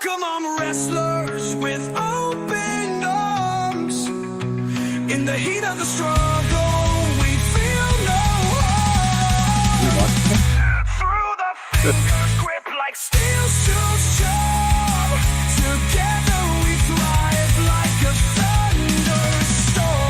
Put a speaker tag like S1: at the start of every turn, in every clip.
S1: welcome on wrestlers with open arms. In the heat of the struggle, we feel no harm. Through the fingers grip like steel so sharp. Together we thrive like a thunderstorm.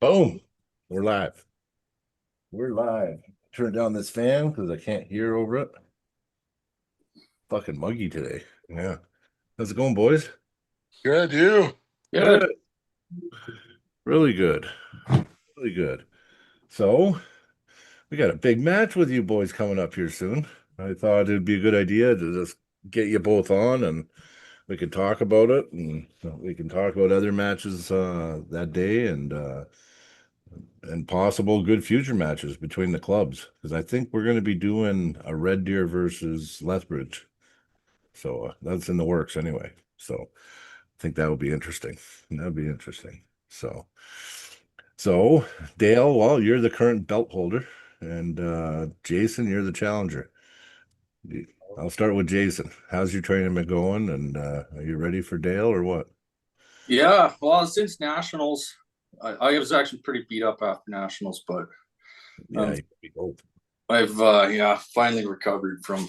S2: Boom. We're live. We're live. Turn down this fan because I can't hear over it. Fucking muggy today. Yeah. How's it going, boys?
S3: Good, you?
S2: Good. Really good. Really good. So, we got a big match with you boys coming up here soon. I thought it'd be a good idea to just get you both on and we could talk about it, and we can talk about other matches that day and possible good future matches between the clubs, because I think we're going to be doing a Red Deer versus Lethbridge. So that's in the works anyway. So I think that would be interesting. That'd be interesting. So Dale, well, you're the current belt holder, and Jason, you're the challenger. I'll start with Jason. How's your training been going, and are you ready for Dale or what?
S4: Yeah, well, since nationals, I was actually pretty beat up after nationals, but
S2: Yeah, you be both.
S4: I've finally recovered from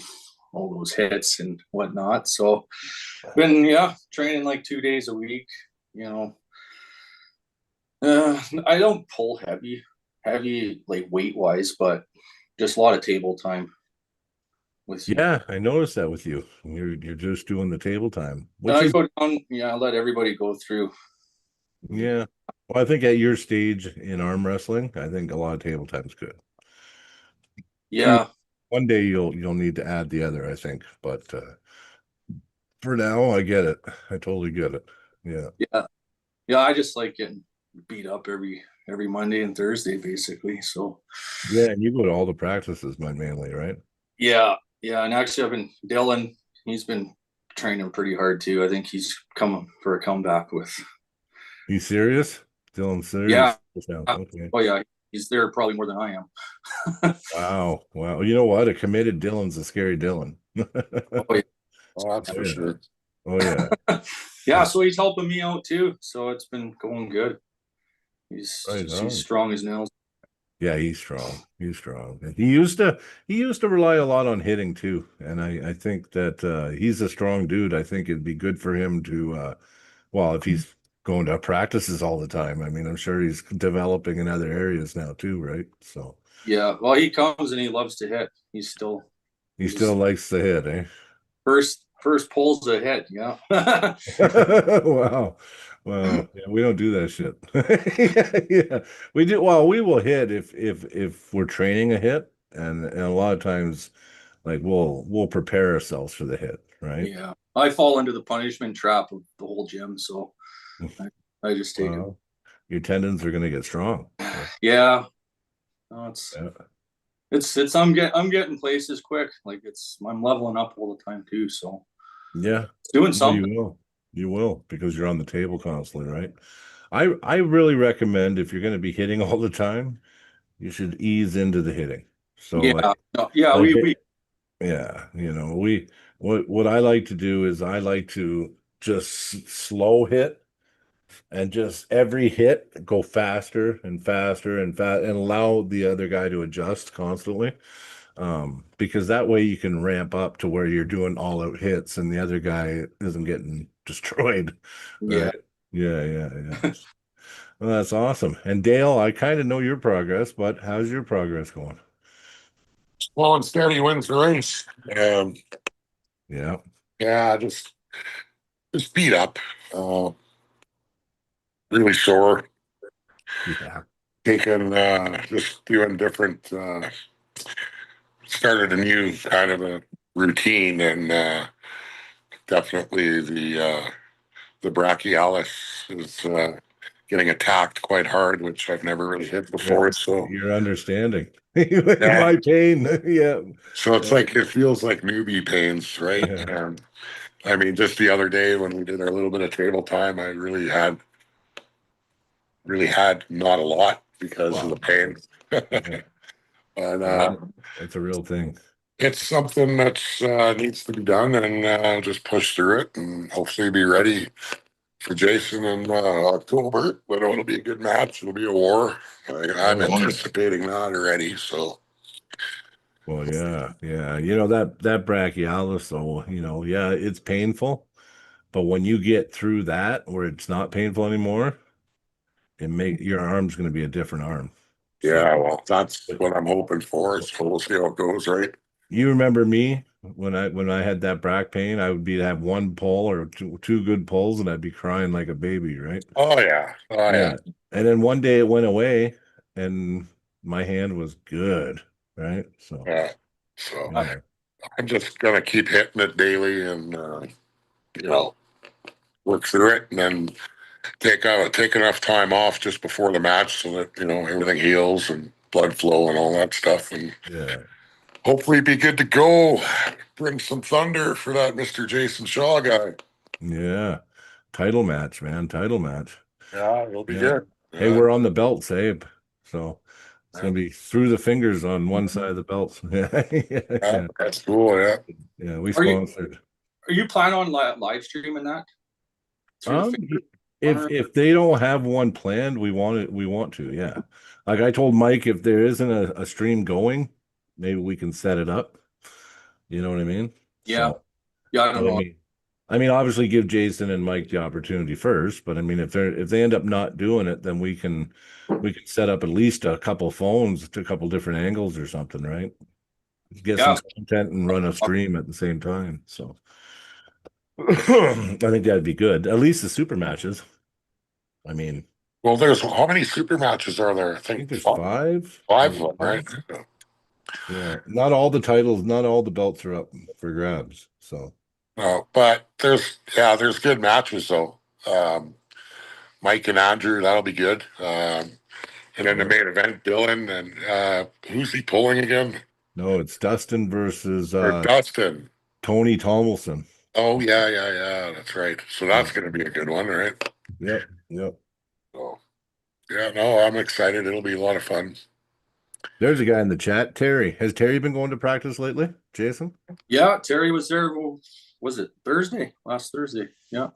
S4: all those hits and whatnot. So been training like 2 days a week. I don't pull heavy like weight wise, but just a lot of table time.
S2: Yeah, I noticed that with you. You're just doing the table time.
S4: I go down, I let everybody go through.
S2: Yeah. Well, I think at your stage in arm wrestling, I think a lot of table time's good.
S4: Yeah.
S2: One day you'll need to add the other, I think. But for now, I get it. I totally get it. Yeah.
S4: Yeah. Yeah, I just like getting beat up every Monday and Thursday, basically. So
S2: yeah, and you go to all the practices, mainly, right?
S4: Yeah. And actually I've been Dylan, he's been training pretty hard too. I think he's coming for a comeback with.
S2: You serious? Dylan's serious?
S4: Yeah.
S2: Okay.
S4: Oh yeah, he's there probably more than I am.
S2: Wow. You know what? A committed Dylan's a scary Dylan.
S4: Oh yeah.
S3: Oh, that's for sure.
S2: Oh yeah.
S4: Yeah, so he's helping me out too. So it's been going good. He's strong as nails.
S2: Yeah, he's strong. He's strong. And he used to rely a lot on hitting too. And I think that he's a strong dude. I think it'd be good for him to if he's going to practices all the time. I mean, I'm sure he's developing in other areas now too, right? So
S4: yeah, well, he comes and he loves to hit. He still
S2: likes to hit, eh?
S4: First pulls a hit, yeah.
S2: Wow. Well, yeah, we don't do that shit. Yeah, we do. Well, we will hit if we're training a hit, and a lot of times, like we'll prepare ourselves for the hit, right?
S4: Yeah, I fall into the punishment trap of the whole gym, so I just take it.
S2: Your tendons are gonna get strong.
S4: Yeah, no, it's I'm getting places quick. Like I'm leveling up all the time too. So
S2: yeah,
S4: it's doing something.
S2: You will, because you're on the table constantly, right? I really recommend, if you're going to be hitting all the time, you should ease into the hitting. So what I like to do is I like to just slow hit, and just every hit go faster and faster and allow the other guy to adjust constantly. Because that way you can ramp up to where you're doing all out hits and the other guy isn't getting destroyed. Right? Yeah. Well, that's awesome. And Dale, I kind of know your progress, but how's your progress going?
S3: Slow and steady wins the race. Yeah, just beat up. Really sore.
S2: Yeah.
S3: Taking just doing different started a new kind of a routine, and definitely the brachialis is getting attacked quite hard, which I've never really hit before. So
S2: you're understanding my pain. Yeah.
S3: So it's like, it feels like newbie pains, right? I mean, just the other day when we did our little bit of table time, I really had not a lot because of the pain.
S2: Yeah,
S3: But
S2: that's a real thing.
S3: it's something that's needs to be done, and just push through it, and hopefully be ready for Jason in October. But it'll be a good match. It'll be a war. I'm anticipating that already. So
S2: Well, yeah. You know that brachialis, though, yeah, it's painful, but when you get through that where it's not painful anymore, your arm's going to be a different arm.
S3: yeah, well, that's what I'm hoping for. So we'll see how it goes, right?
S2: You remember me when I had that back pain, I would have one pull or two good pulls, and I'd be crying like a baby, right?
S3: Oh yeah, oh yeah.
S2: And then one day it went away, and my hand was good, right? So
S3: Yeah. So
S2: yeah,
S3: I'm just gonna keep hitting it daily, and you know, work through it, and then take enough time off just before the match so that everything heals and blood flow and all that stuff, and
S2: yeah,
S3: hopefully be good to go. Bring some thunder for that Mr. Jason Shaw guy.
S2: yeah. Title match, man, title match.
S3: Yeah, it'll be
S2: Yeah.
S3: good.
S2: Hey,
S3: Yeah,
S2: we're on the belts, Abe. So it's
S3: yeah,
S2: gonna be through the fingers on one side of the belts.
S3: yeah,
S2: Yeah,
S3: that's cool. Yeah.
S2: yeah. We
S4: Are you
S2: sponsored.
S4: are you planning on live streaming that through the
S2: Um,
S4: finger?
S2: if they don't have one planned, we want to, yeah. Like I told Mike, if there isn't a stream going, maybe we can set it up. You know what I mean?
S4: Yeah,
S2: So,
S4: yeah. I don't
S2: but
S4: know.
S2: I mean, obviously give Jason and Mike the opportunity first. But I mean, if they end up not doing it, then we can set up at least a couple phones to a couple different angles or something, right? Get some
S4: Yeah,
S2: content and run a stream at the same time. So I think that'd be good. At least the super matches. I mean,
S3: Well, there's how many super matches are there? I
S2: I think
S3: think
S2: there's
S3: five,
S2: five.
S3: five
S2: Maybe
S3: of them, right?
S2: five. Yeah, not all the titles, not all the belts are up for grabs. So
S3: No, but there's good matches though. Mike and Andrew, that'll be good. And then the
S2: yeah.
S3: main event, Dylan and who's he pulling again?
S2: No, it's Dustin versus
S3: Or Dustin.
S2: Tony Tomlinson.
S3: Oh yeah. That's right. So
S2: Yeah.
S3: that's going to be a good one, right?
S2: Yep, yep.
S3: So yeah, no, I'm excited. It'll be a lot of fun.
S2: There's a guy in the chat, Terry. Has Terry been going to practice lately, Jason?
S4: yeah. Terry was there. Was it Thursday? Last Thursday. Yeah.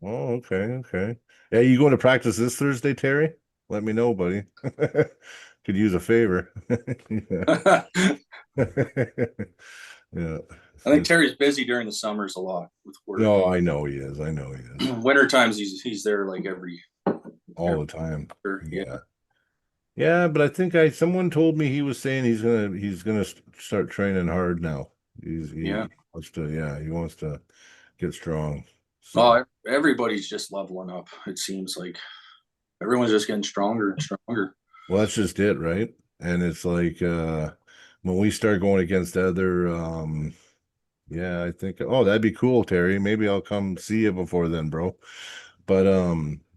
S2: Oh, okay. Yeah, you going to practice this Thursday, Terry? Let me know, buddy. Could use a favor. Yeah. Yeah.
S4: I think Terry's busy during the summers a lot with work.
S2: No, I know he is.
S4: Winter times he's there like every
S2: All the time.
S4: yeah.
S2: Yeah. Yeah, but I think someone told me he was saying he's gonna start training hard now.
S4: Yeah.
S2: He wants to get strong. So
S4: Oh, everybody's just leveling up. It seems like everyone's just getting stronger and stronger.
S2: well, that's just it, right? And it's like when we start going against other yeah, I think that'd be cool, Terry. Maybe I'll come see you before then, bro. But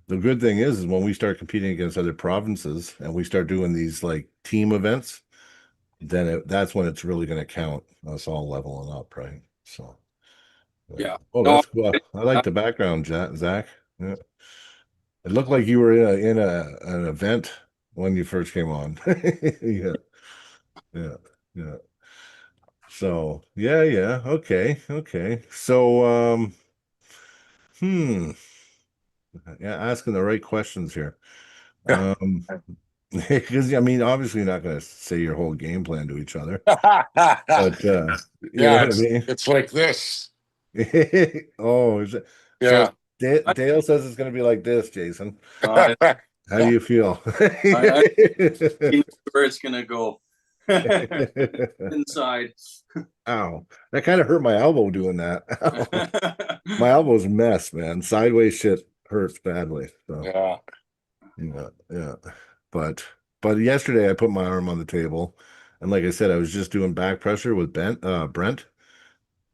S2: the good thing is when we start competing against other provinces and we start doing these like team events, then that's when it's really going to count us all leveling up, right? So
S4: Yeah.
S2: oh,
S4: No,
S2: that's cool. I like the background, Zach. Yeah. It looked like you were in an event when you first came on. Yeah, yeah, yeah. So yeah. Okay. So hmm. Yeah, asking the right questions here. Um, because I mean, obviously you're not going to say your whole game plan to each other, but you know
S3: Yeah,
S2: what I mean?
S3: it's like this.
S2: Oh, is it? So
S3: Yeah.
S2: Dale says it's going to be like this, Jason.
S4: I,
S2: How do you feel?
S4: I where it's gonna go inside.
S2: Ow, that kind of hurt my elbow doing that. Ow. My elbow's a mess, man. Sideways shit hurts badly. So
S3: Yeah.
S2: yeah. But yesterday I put my arm on the table, and like I said, I was just doing back pressure with Brent,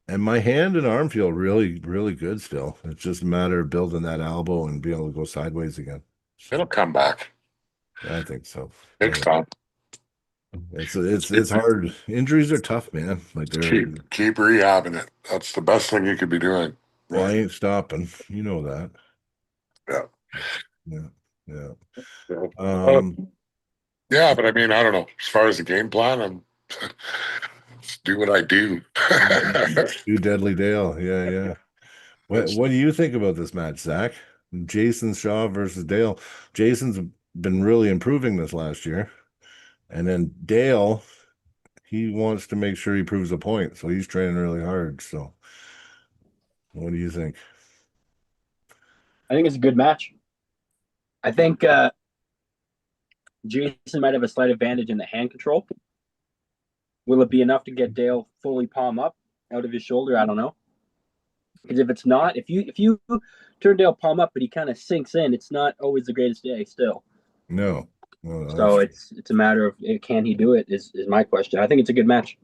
S2: and my hand and arm feel really, really good still. It's just a matter of building that elbow and being able to go sideways again.
S3: It'll come back.
S2: I think so.
S3: Takes time.
S2: It's hard. Injuries are tough, man. Like they're
S3: Keep rehabbing it. That's the best thing you could be doing.
S2: Well, I ain't stopping. You know that.
S3: Yeah.
S2: Yeah. Yeah.
S3: Yeah.
S2: Um,
S3: Yeah, but I mean, I don't know. As far as the game plan, I'm just do what I do.
S2: do Deadly Dale. Yeah, yeah. What do you think about this match, Zach? Jason Shaw versus Dale. Jason's been really improving this last year. And then Dale, he wants to make sure he proves a point. So he's training really hard. So what do you think?
S5: I think it's a good match. I think Jason might have a slight advantage in the hand control. Will it be enough to get Dale fully palm up out of his shoulder? I don't know. Because if it's not, if you turn Dale palm up, but he kind of sinks in, it's not always the greatest day still.
S2: No. No,
S5: So it's a matter of can he do it is my question. I think it's a good match.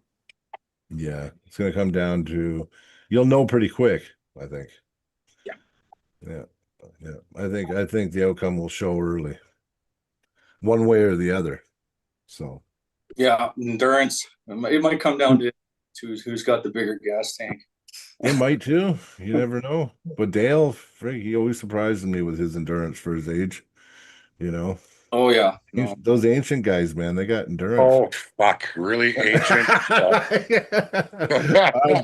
S2: yeah, it's going to come down to you'll know pretty quick, I think.
S5: Yeah.
S2: Yeah. Yeah. I think the outcome will show early. One way or the other. So
S4: Yeah, endurance. It might come down to who's got the bigger gas tank.
S2: it might too. You never know. But Dale, Frank, he always surprises me with his endurance for his age. You know,
S4: Oh yeah, no.
S2: those ancient guys, man, they got endurance.
S3: Oh fuck! Really ancient.
S2: I'm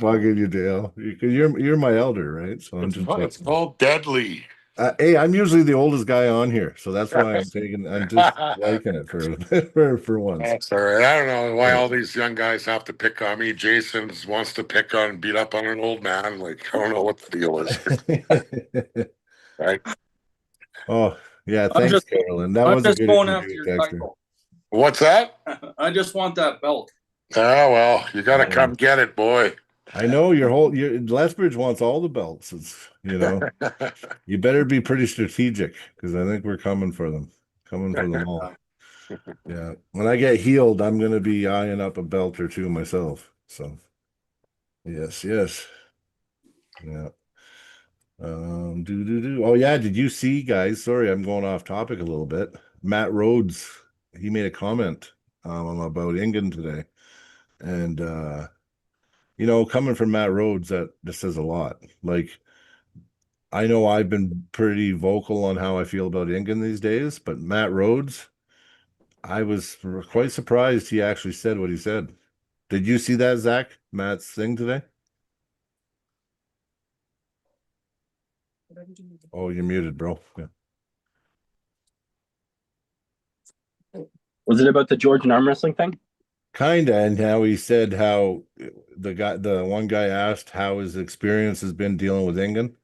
S2: bugging you, Dale, because you're my elder, right? So I'm just
S3: It's called deadly.
S2: hey, I'm usually the oldest guy on here, so that's why I'm just liking it for once.
S3: That's all right. I don't know why all these young guys have to pick on me. Jason wants to pick on, beat up on an old man. Like I don't know what the deal is. Right?
S2: Oh yeah,
S4: I'm
S2: thanks,
S4: just
S2: Carolyn. That
S4: I'm
S2: was a
S4: just
S2: good
S4: going after
S2: interview,
S4: your
S2: Dexter.
S4: title.
S3: What's that?
S4: I just want that belt.
S3: Oh well, you got to come get it, boy.
S2: I know your Lethbridge wants all the belts. It's you better be pretty strategic because I think we're coming for them all. Yeah, when I get healed, I'm gonna be eyeing up a belt or two myself. So yes, yes, yeah. Oh yeah, did you see, guys? Sorry, I'm going off topic a little bit. Matt Rhodes, he made a comment about Engin today, and coming from Matt Rhodes, that says a lot. Like, I know I've been pretty vocal on how I feel about Engin these days, but Matt Rhodes, I was quite surprised he actually said what he said. Did you see that, Zach? Matt's thing today? Oh, you're muted, bro. Yeah.
S5: Was it about the Georgian arm wrestling thing?
S2: Kinda, and how he said how the one guy asked how his experience has been dealing with Engin,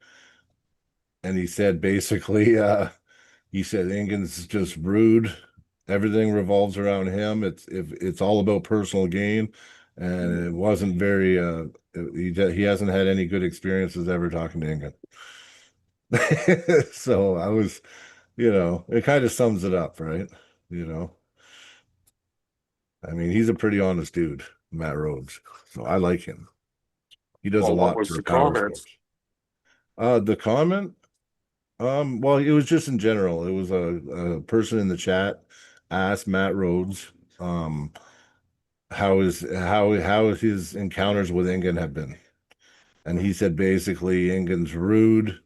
S2: and he said basically, he said Engin's just rude. Everything revolves around him. It's all about personal gain, and it wasn't very. He hasn't had any good experiences ever talking to Engin. So I was, it kind of sums it up, right? You know. I mean, he's a pretty honest dude, Matt Rhodes. So I like him. He does a
S3: Well, what
S2: lot
S3: was
S2: for
S3: the
S2: power
S3: comments?
S2: sports. The comment, well, it was just in general. It was a person in the chat asked Matt Rhodes, how his encounters with Engin have been. And he said basically Engin's rude,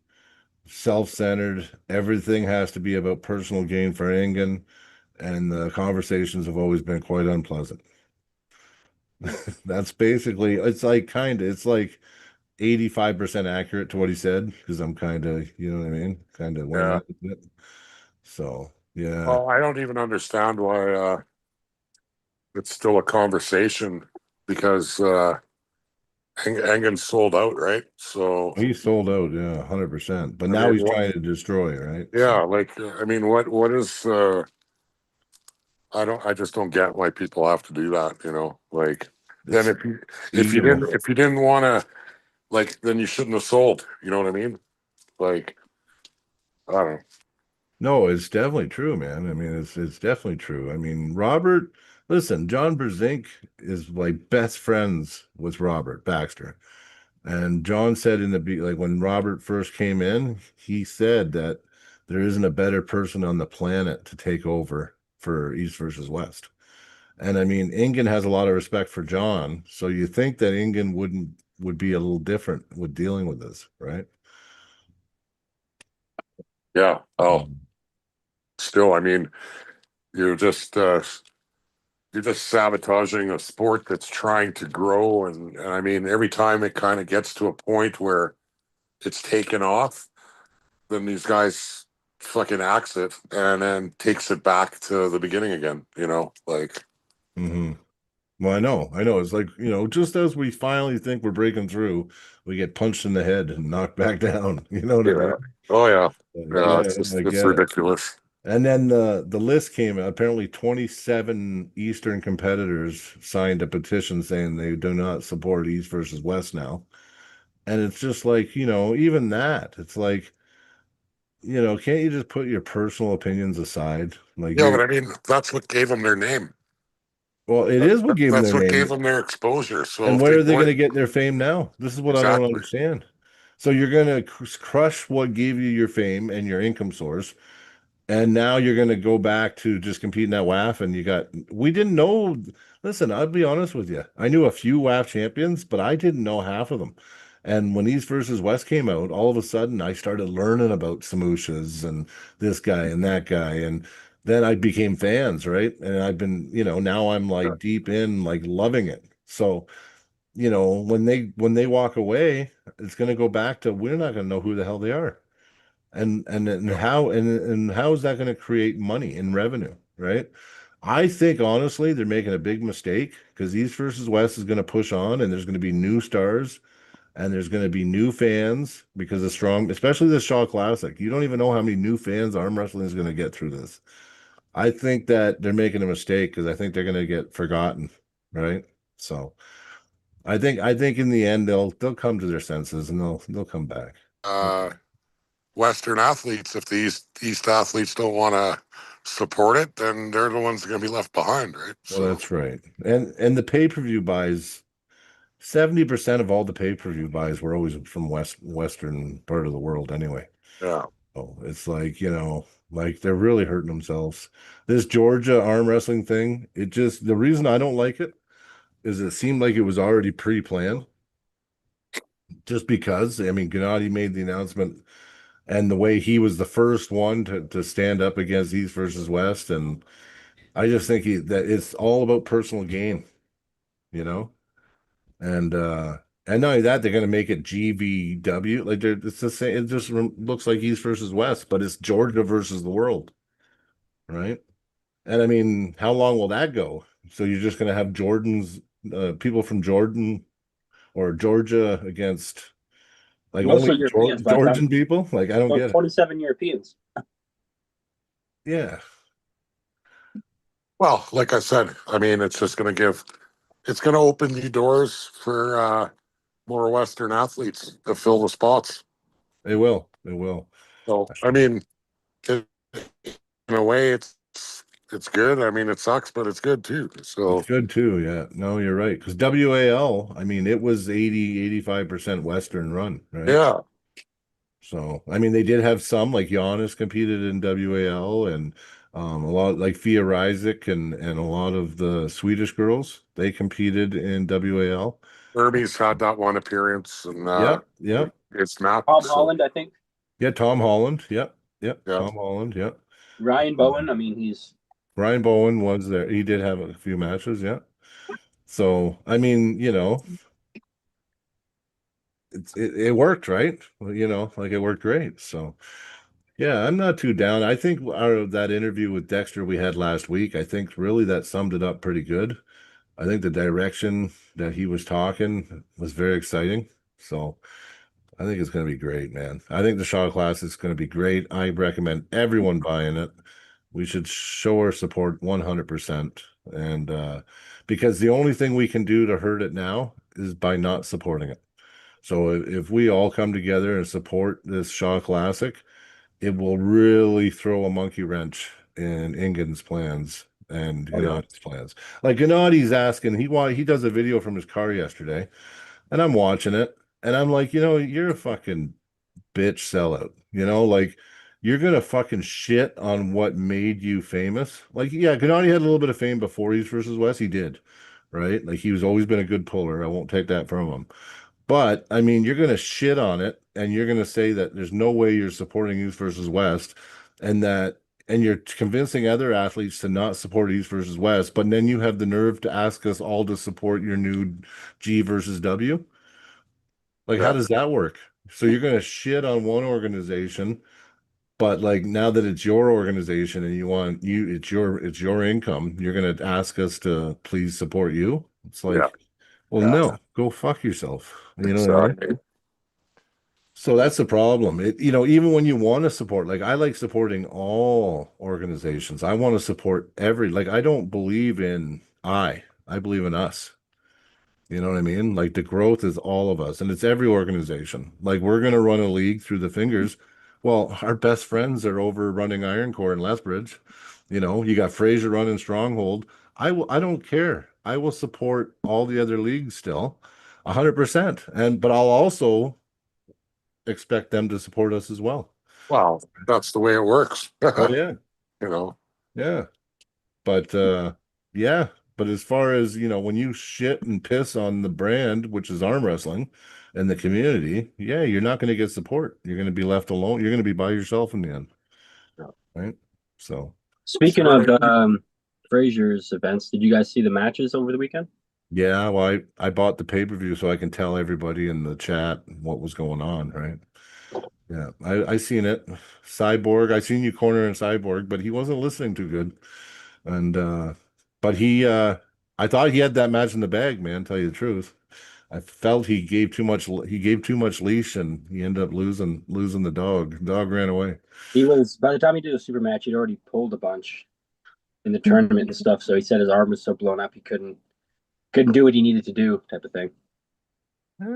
S2: self-centered, everything has to be about personal gain for Engin, and the conversations have always been quite unpleasant. That's basically it's like 85% accurate to what he said because I'm kind of, you know what I mean? Kind of winging
S3: Yeah.
S2: it a bit. So, yeah.
S3: Well, I don't even understand why it's still a conversation because Engin sold out, right? So
S2: He sold out, yeah, 100%. But
S3: I
S2: now
S3: mean,
S2: he's trying to destroy, right?
S3: yeah,
S2: So,
S3: like I mean, what is I just don't get why people have to do that, Like then
S2: it's
S3: if
S2: ego.
S3: you didn't want to, like, then you shouldn't have sold, you know what I mean? Like I don't know.
S2: No, it's definitely true, man. I mean, it's definitely true. I mean, Robert, listen, John Brzenk is like best friends with Robert Baxter. And John said like when Robert first came in, he said that there isn't a better person on the planet to take over for East versus West. And I mean, Engin has a lot of respect for John, so you think that Engin would be a little different with dealing with this, right?
S3: Yeah. Oh, still, I mean, you're just you're just sabotaging a sport that's trying to grow, and I mean, every time it kind of gets to a point where it's taken off, then these guys fucking axe it and then takes it back to the beginning again. You know, like
S2: Mhm. Well, I know. It's like, just as we finally think we're breaking through, we get punched in the head and knocked back down. You know what I
S3: yeah,
S2: mean?
S3: oh yeah, yeah.
S2: Yeah,
S3: It's just
S2: I
S3: it's
S2: get it.
S3: ridiculous.
S2: And then the list came. Apparently, 27 Eastern competitors signed a petition saying they do not support East versus West now. And it's just like, even that, it's like, can't you just put your personal opinions aside? Like
S3: Yeah, but I mean, that's what gave them their name.
S2: well, it is what gave them
S3: That's
S2: their
S3: what gave
S2: name.
S3: them their exposure. So
S2: And
S3: if
S2: where
S3: they
S2: are they going
S3: point
S2: to get their fame now? This is what I don't
S3: exactly,
S2: understand. So you're going to crush what gave you your fame and your income source, and now you're going to go back to just competing at WAF, and we didn't know. Listen, I'll be honest with you. I knew a few WAF champions, but I didn't know half of them. And when East versus West came out, all of a sudden I started learning about Samushas and this guy and that guy. And then I became fans, right? And I've been, now I'm like deep in, like loving it. So, when they walk away, it's going to go back to we're not going to know who the hell they are. And how is that going to create money and revenue, right? I think honestly they're making a big mistake because East versus West is going to push on, and there's going to be new stars, and there's going to be new fans because of strong, especially the Shaw Classic. You don't even know how many new fans arm wrestling is going to get through this. I think that they're making a mistake because I think they're going to get forgotten, right? So I think in the end they'll come to their senses and they'll come back.
S3: uh, Western athletes, if the East athletes don't want to support it, then they're the ones that are going to be left behind, right?
S2: Well,
S3: So
S2: that's right. And the pay-per-view buys, 70% of all the pay-per-view buys were always from western part of the world anyway.
S3: yeah,
S2: Oh, it's like, like they're really hurting themselves. This Georgia arm wrestling thing, the reason I don't like it is it seemed like it was already pre-planned. Just because, I mean, Gennady made the announcement and the way he was the first one to stand up against East versus West. And I just think that it's all about personal gain, you know? And not only that, they're going to make it GVW. Like it's the same. It just looks like East versus West, but it's Georgia versus the world, right? And I mean, how long will that go? So you're just going to have people from Jordan or Georgia against like only
S5: Mostly Europeans, by the time.
S2: Georgian people? Like I don't
S5: About
S2: get it.
S5: 27 Europeans.
S2: Yeah,
S3: well, like I said, I mean, it's going to open the doors for more Western athletes to fill the spots.
S2: they will. They will.
S3: So I mean, in a way, it's good. I mean, it sucks, but it's good too.
S2: It's
S3: So
S2: good too. Yeah. No, you're right. Because WAL, I mean, it was 85% Western run, right?
S3: yeah,
S2: So, I mean, they did have some like Giannis competed in WAL and a lot like Fia Ryzik and a lot of the Swedish girls, they competed in WAL.
S3: Irby's had that one appearance, and
S2: Yep, yep.
S3: it's not.
S5: Tom
S3: So
S5: Holland, I think.
S2: Yeah, Tom Holland. Yep, yep.
S3: yeah,
S2: Tom Holland. Yep.
S5: Ryan Bowen. I mean, he's
S2: Ryan Bowen was there. He did have a few matches. Yeah. So, I mean, it worked, right? Well, like it worked great. So, yeah, I'm not too down. I think out of that interview with Dexter we had last week, I think really that summed it up pretty good. I think the direction that he was talking was very exciting. So I think it's going to be great, man. I think the Shaw class is going to be great. I recommend everyone buying it. We should show our support 100%. And because the only thing we can do to hurt it now is by not supporting it. So if we all come together and support this Shaw Classic, it will really throw a monkey wrench in Engin's plans and
S3: oh, yeah.
S2: Gennady's plans. Like Gennady's asking, he does a video from his car yesterday, and I'm watching it, and I'm like, you're a fucking bitch sellout. Like you're gonna fucking shit on what made you famous. Like, yeah, Gennady had a little bit of fame before East versus West. He did, right? Like he was always been a good puller. I won't take that from him. But I mean, you're going to shit on it and you're going to say that there's no way you're supporting East versus West and you're convincing other athletes to not support East versus West, but then you have the nerve to ask us all to support your new G versus W. Like, how
S3: Yeah.
S2: does that work? So you're going to shit on one organization, but like now that it's your organization and it's your income, you're going to ask us to please support you. It's
S3: Yeah.
S2: like, well,
S3: Yeah.
S2: no, go fuck yourself. You know what I mean?
S3: Exactly.
S2: So that's the problem. Even when you want to support, like I like supporting all organizations. I want to support like I don't believe in I believe in us. You know what I mean? Like the growth is all of us and it's every organization. Like we're going to run a league through the fingers. Well, our best friends are over running IronCore in Lethbridge. You got Fraser running Stronghold. I don't care. I will support all the other leagues still 100%. But I'll also expect them to support us as well.
S3: Well, that's the way it works.
S2: Oh yeah.
S3: You know.
S2: Yeah. But yeah, but as far as, when you shit and piss on the brand, which is arm wrestling and the community, yeah, you're not going to get support. You're going to be left alone. You're going to be by yourself in the end.
S3: Yeah.
S2: Right? So,
S5: Speaking of Fraser's events, did you guys see the matches over the weekend?
S2: yeah, well, I bought the pay-per-view so I can tell everybody in the chat what was going on, right? Yeah, I seen it. Cyborg, I seen you corner in Cyborg, but he wasn't listening too good. And but I thought he had that match in the bag, man, tell you the truth. I felt he gave too much leash and he ended up losing the dog. The dog ran away.
S5: He was, by the time he did a super match, he'd already pulled a bunch in the tournament and stuff. So he said his arm was so blown up he couldn't do what he needed to do, type of thing.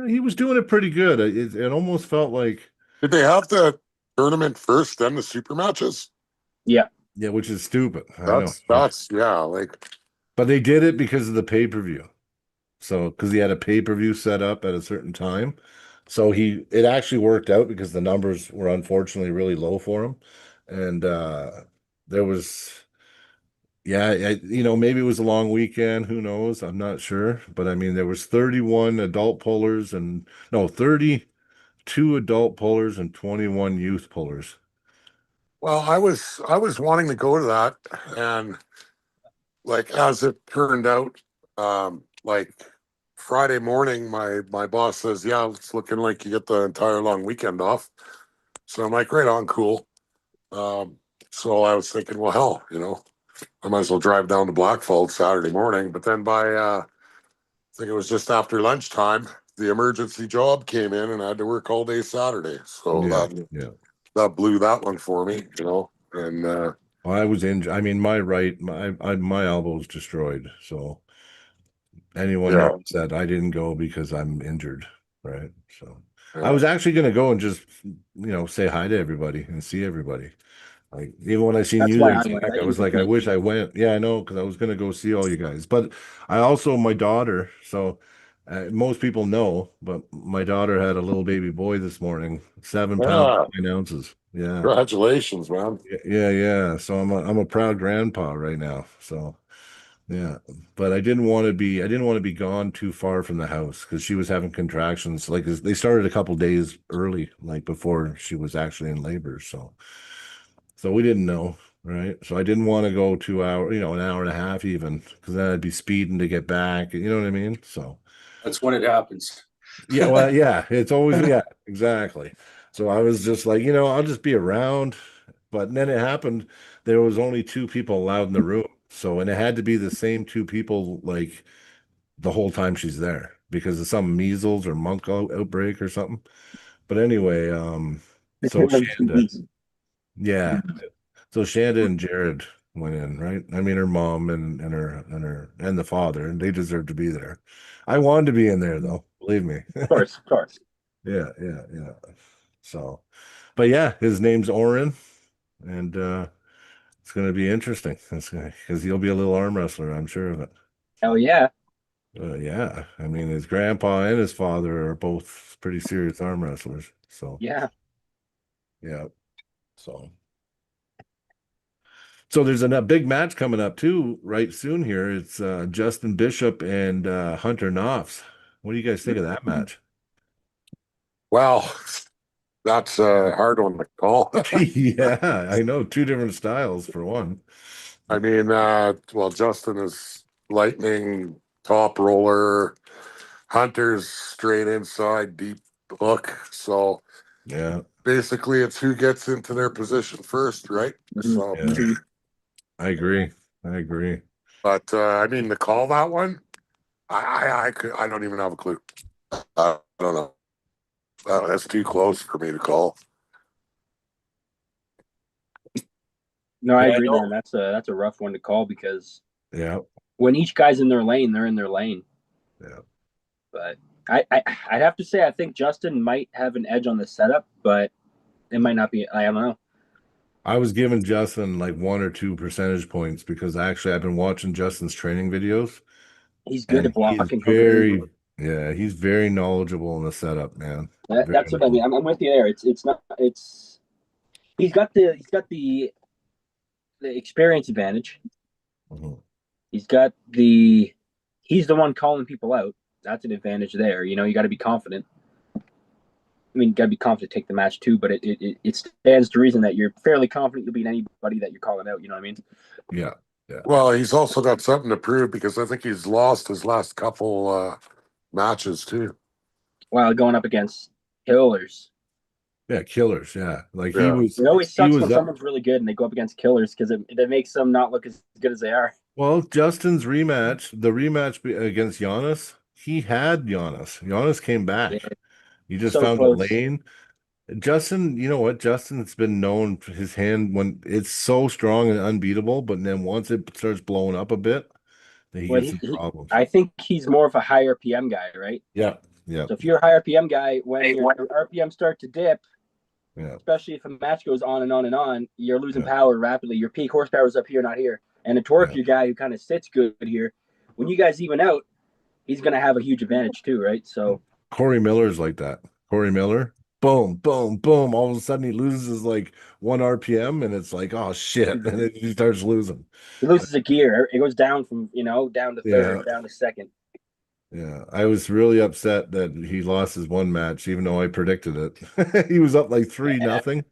S2: He was doing it pretty good. It almost felt like
S3: Did they have the tournament first, then the super matches?
S5: Yeah.
S2: yeah, which is stupid. I know.
S3: That's yeah, like
S2: But they did it because of the pay-per-view. So, because he had a pay-per-view set up at a certain time. So it actually worked out because the numbers were unfortunately really low for him. And there was, yeah, maybe it was a long weekend. Who knows? I'm not sure. But I mean, there was 31 adult pullers and no, 32 adult pullers and 21 youth pullers.
S3: well, I was wanting to go to that, and like as it turned out, like Friday morning, my boss says, "Yeah, it's looking like you get the entire long weekend off." So I'm like, "Right on, cool." So I was thinking, well, hell, I might as well drive down to Blackfall Saturday morning. But then by I think it was just after lunchtime, the emergency job came in, and I had to work all day Saturday. So
S2: Yeah, yeah.
S3: that blew that one for me. And
S2: Well, I was injured. I mean, my elbow was destroyed. So anyone
S3: yeah,
S2: knows that I didn't go because I'm injured, right? So I
S3: yeah.
S2: was actually going to go and just, say hi to everybody and see everybody. Like even when I seen
S5: That's
S2: you
S5: why
S2: there,
S5: I went.
S2: Zach,
S5: I
S2: I
S5: didn't
S2: was
S5: go
S2: like, I
S5: see
S2: wish I went. Yeah, I know, because I was going to go see all you guys. But I also, my daughter, so most people know, but my daughter had a little baby boy this morning, 7 pounds,
S3: Yeah,
S2: 9 ounces. Yeah.
S3: congratulations, man.
S2: Yeah, yeah. So I'm a proud grandpa right now. So yeah, but I didn't want to be gone too far from the house because she was having contractions. Like they started a couple days early, like before she was actually in labor. So we didn't know, right? So I didn't want to go 2 hour, an hour and a half even, because then I'd be speeding to get back. You know what I mean? So
S4: That's when it happens.
S2: yeah, well, yeah, it's always yeah, exactly. So I was just like, I'll just be around. But then it happened, there was only two people allowed in the room. So, and it had to be the same two people like the whole time she's there because of some measles or outbreak or something. But anyway, so Shanda, yeah. So Shanda and Jared went in, right? I mean her mom and the father, and they deserve to be there. I wanted to be in there though, believe me.
S5: Of course, of course.
S2: Yeah, yeah, yeah. So, but yeah, his name's Oren, and it's going to be interesting. It's because he'll be a little arm wrestler, I'm sure of it.
S5: Hell yeah.
S2: Yeah, I mean, his grandpa and his father are both pretty serious arm wrestlers. So,
S5: Yeah.
S2: yeah. So, there's a big match coming up too, right soon here. It's Justin Bishop and Hunter Knopf. What do you guys think of that match?
S3: Well, that's a hard one to call.
S2: Yeah, I know. Two different styles for one.
S3: I mean, well, Justin is lightning, top roller, Hunter's straight inside, deep hook. So
S2: Yeah,
S3: basically, it's who gets into their position first, right? So,
S2: yeah. I agree. I agree.
S3: but I mean, to call that one, I don't even have a clue. I don't know. That's too close for me to call.
S5: No, I
S2: Yeah, I
S5: agree,
S2: know.
S5: man. That's a rough one to call because
S2: Yeah,
S5: when each guy's in their lane, they're in their lane.
S2: yeah.
S5: But I'd have to say I think Justin might have an edge on the setup, but it might not be. I don't know.
S2: I was giving Justin like 1 or 2 percentage points because actually I've been watching Justin's training videos
S5: He's good
S2: and
S5: at blocking from
S2: very, yeah, he's very knowledgeable in the setup, man. Very
S5: That's what I mean. I'm with you there. It's not. It's he's got the experience advantage.
S2: knowledgeable.
S5: He's got the he's the one calling people out. That's an advantage there. You know, you got to be confident. I mean, you got to be confident to take the match too, but it stands to reason that you're fairly confident you'll beat anybody that you're calling out. You know what I mean?
S2: Yeah, yeah.
S3: Well, he's also got something to prove because I think he's lost his last couple matches too.
S5: While going up against killers.
S2: Yeah, killers. Yeah. Like
S3: Yeah.
S5: It always
S2: he
S5: sucks
S2: was
S5: when
S2: up.
S5: someone's really good and they go up against killers because it makes them not look as good as they are.
S2: Well, Justin's rematch, the rematch against Giannis, he had Giannis. Giannis came
S5: Yeah,
S2: back. He just
S5: so
S2: found a
S5: close.
S2: lane. Justin, you know what? Justin's been known for his hand when it's so strong and unbeatable, but then once it starts blowing up a bit, then he
S5: Well,
S2: gets some problems.
S5: I think he's more of a high RPM guy, right?
S2: Yeah, yeah,
S5: So if you're a high RPM guy, when your RPM start to dip,
S2: yeah,
S5: especially if a match goes on and on and on, you're losing
S2: yeah,
S5: power rapidly. Your peak horsepower is up here, not here. And a torque,
S2: yeah.
S5: your guy who kind of sits good here, when you guys even out, he's going to have a huge advantage too, right? So
S2: Corey Miller's like that. Corey Miller, boom, boom, boom. All of a sudden he loses like 1 RPM and it's like, oh shit. And then he starts losing.
S5: he loses a gear. It goes down from, down to
S2: Yeah.
S5: third, down to second.
S2: Yeah. I was really upset that he lost his one match, even though I predicted it. He was up like 3-0.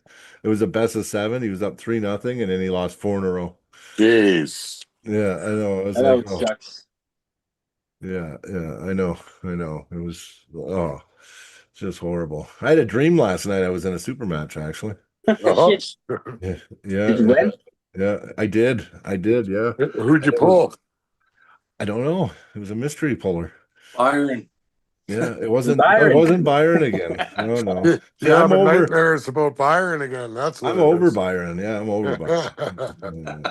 S2: It was a best of 7. He was up 3-0, and then he lost 4 in a row.
S3: Jeez.
S2: Yeah, I know. I was
S5: I know
S2: like,
S5: it
S2: oh,
S5: sucks.
S2: yeah, yeah, I know. I know. It was, oh, it's just horrible. I had a dream last night. I was in a super match, actually.
S3: Uh-huh.
S5: Shit.
S2: Yeah, yeah,
S5: Did you
S2: yeah,
S5: win?
S2: yeah. I did. I did. Yeah.
S3: Who'd you
S2: And it was,
S3: pull?
S2: I don't know. It was a mystery puller.
S4: Byron.
S2: Yeah, it wasn't. It
S5: Byron.
S2: wasn't Byron again. No, no.
S3: You
S2: See,
S3: have a nightmares about Byron again. That's what
S2: I'm
S3: it
S2: over
S3: is.
S2: Byron. Yeah, I'm over Byron.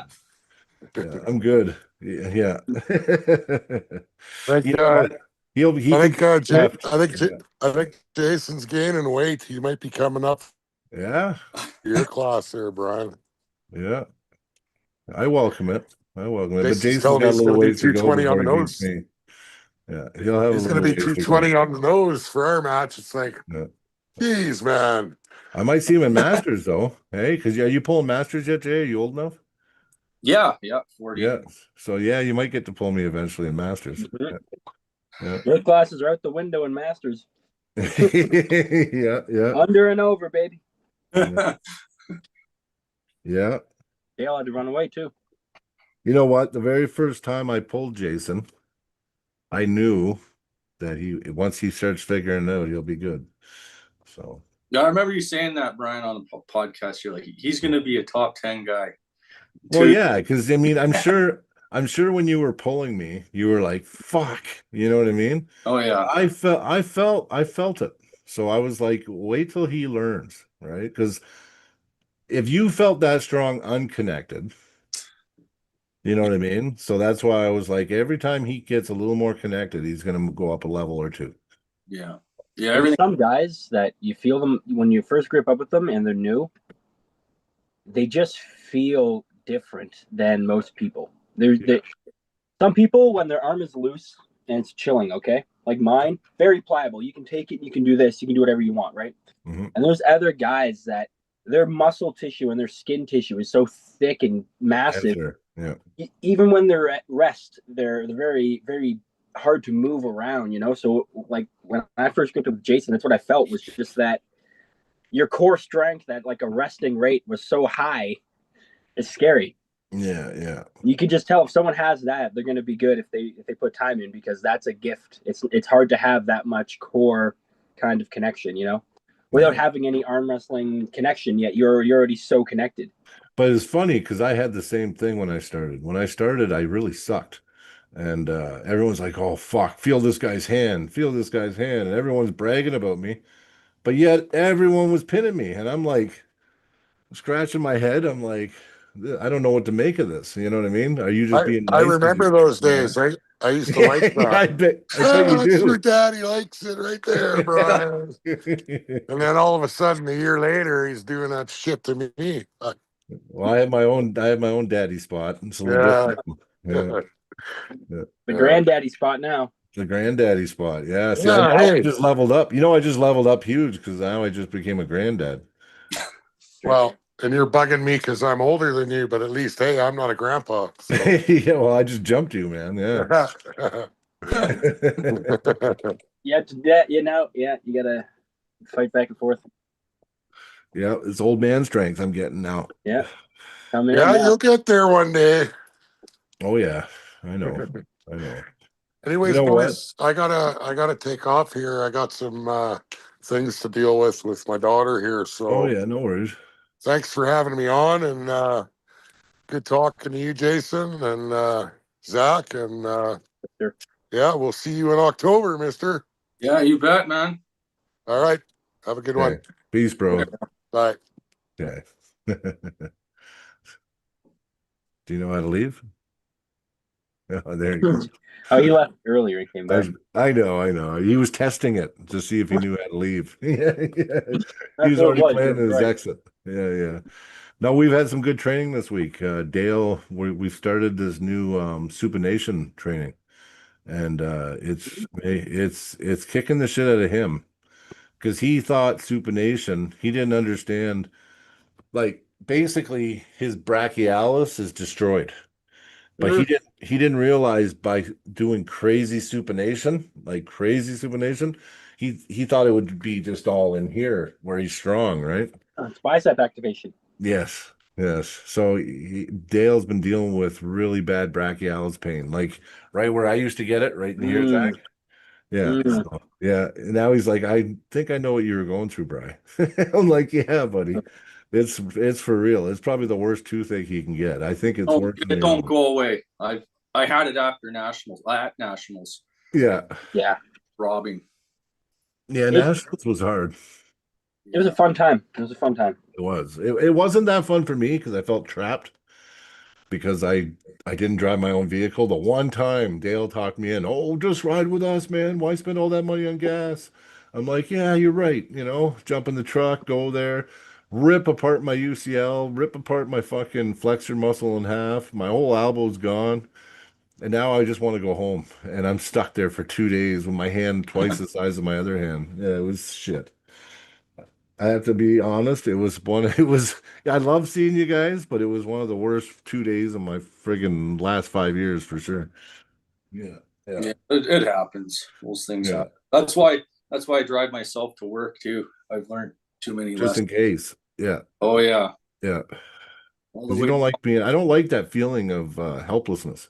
S2: Yeah, I'm good. Yeah, yeah. You
S3: Like,
S2: know what? He
S3: I
S2: can
S3: think
S2: left.
S3: I think Jason's gaining weight. He might be coming up
S2: Yeah,
S3: your class there, Brian.
S2: yeah. I welcome it. I welcome it. But
S3: Jason's
S2: Jason's
S3: telling me
S2: got a
S3: he's going
S2: little
S3: to be
S2: ways to go
S3: 220 on
S2: before
S3: the
S2: he beats
S3: nose.
S2: me. Yeah, he'll have a
S3: He's going
S2: little
S3: to be
S2: ways to go.
S3: 220 on the nose for our match. It's like,
S2: Yeah.
S3: geez, man.
S2: I might see him in Masters though. Hey, because are you pulling Masters yet, Jay? Are you old enough?
S4: Yeah, 40.
S2: Yeah. So yeah, you might get to pull me eventually in Masters.
S5: Mhm.
S2: Yeah.
S5: Your classes are out the window in Masters.
S2: Yeah, yeah,
S5: Under and over, baby.
S2: yeah, yeah.
S5: Dale had to run away too.
S2: You know what? The very first time I pulled Jason, I knew that once he starts figuring it out, he'll be good. So
S4: Yeah, I remember you saying that, Brian, on the podcast. You're like, he's going to be a top 10 guy.
S2: well, yeah, because I mean, I'm sure when you were pulling me, you were like, fuck, you know what I mean?
S4: Oh, yeah.
S2: I felt it. So I was like, wait till he learns, right? Because if you felt that strong unconnected, you know what I mean? So that's why I was like, every time he gets a little more connected, he's going to go up a level or two.
S4: Yeah. Yeah.
S5: There's
S4: Everything.
S5: some guys that you feel them when you first grip up with them and they're new, they just feel different than most people. Some people when their arm is loose and it's chilling, okay? Like mine, very pliable. You can take it, you can do this, you can do whatever you want, right?
S2: Mm-hmm.
S5: And there's other guys that their muscle tissue and their skin tissue is so thick and massive.
S2: Yeah.
S5: Even when they're at rest, they're very, very hard to move around, you know. So like when I first got to Jason, that's what I felt was just that your core strength at like a resting rate was so high. It's scary.
S2: Yeah.
S5: You can just tell if someone has that, they're going to be good if they put time in, because that's a gift. It's hard to have that much core kind of connection, you know, without having any arm wrestling connection yet. You're already so connected.
S2: But it's funny because I had the same thing when I started. When I started, I really sucked. And everyone's like, oh, fuck, feel this guy's hand, feel this guy's hand. And everyone's bragging about me. But yet everyone was pinning me. And I'm like, scratching my head. I'm like, I don't know what to make of this. You know what I mean? Are you just being
S3: I
S2: nice?
S3: remember those days. I used to like
S2: Yeah,
S3: that.
S2: I bet you
S3: That's where
S2: do.
S3: Daddy likes it right there, Brian. And then all of a sudden, a year later, he's doing that shit to me.
S2: Well, I have my own daddy spot. It's a little
S3: Yeah.
S2: different. Yeah.
S5: The granddaddy spot now.
S2: The granddaddy spot. Yeah. See,
S3: Yeah.
S2: I
S3: Hey.
S2: just leveled up. You know, I just leveled up huge because now I just became a granddad.
S3: Well, and you're bugging me because I'm older than you, but at least, hey, I'm not a grandpa. So.
S2: Yeah, well, I just jumped you, man. Yeah.
S5: Yeah, to that, you know, yeah, you gotta fight back and forth.
S2: Yeah, it's old man strength I'm getting now.
S5: Yeah, come in.
S3: Yeah,
S5: now.
S3: you'll get there one day.
S2: Oh yeah, I know. I know. You
S3: Anyways,
S2: know what?
S3: boys, I gotta take off here. I got some things to deal with my daughter here. So
S2: Oh yeah, no worries.
S3: thanks for having me on, and good talking to you, Jason and Zach. And
S5: Sure.
S3: yeah, we'll see you in October, mister.
S4: Yeah, you bet, man.
S3: All right. Have a good one.
S2: Okay. Peace, bro.
S3: Bye.
S2: Okay. Do you know how to leave? Oh, there you go.
S5: Oh, he left earlier and came back.
S2: I know. He was testing it to see if he knew how to leave. Yeah. He
S5: That's
S2: was
S5: what it
S2: already
S5: was,
S2: planning
S5: you're
S2: his
S5: right.
S2: exit. Yeah. No, we've had some good training this week. Dale, we've started this new supination training, and it's kicking the shit out of him because he thought supination, he didn't understand. Like basically, his brachialis is destroyed. But he didn't realize by doing crazy supination, he thought it would be just all in here where he's strong, right?
S5: It's bicep activation.
S2: Yes. So Dale's been dealing with really bad brachialis pain, like right where I used to get it, right in here, Zach. Yeah. So, yeah. And now he's like, I think I know what you were going through, Bri. I'm like, yeah, buddy. It's for real. It's probably the worst toothache he can get. I think it's
S4: Oh,
S2: worse than
S4: it
S2: the
S4: don't
S2: other one.
S4: go away. I had it after nationals. At nationals,
S2: Yeah.
S5: Yeah,
S4: robbing.
S2: Yeah, Nationals was hard.
S5: it was a fun time. It was a fun time.
S2: It was. It wasn't that fun for me because I felt trapped because I didn't drive my own vehicle. The one time Dale talked me in, oh, just ride with us, man. Why spend all that money on gas? I'm like, yeah, you're right. You know, jump in the truck, go there, rip apart my UCL, rip apart my fucking flexor muscle in half. My whole elbow's gone. And now I just want to go home. And I'm stuck there for 2 days with my hand twice the size of my other hand. Yeah, it was shit. I have to be honest. I love seeing you guys, but it was one of the worst 2 days of my friggin' last 5 years for sure. Yeah.
S4: Yeah, it happens. Those things
S2: Yeah.
S4: happen. That's why I drive myself to work too. I've learned too many
S2: Just in
S4: lessons.
S2: case. Yeah.
S4: Oh yeah.
S2: Yeah.
S4: All the
S2: Because you
S4: way.
S2: don't like being, I don't like that feeling of helplessness.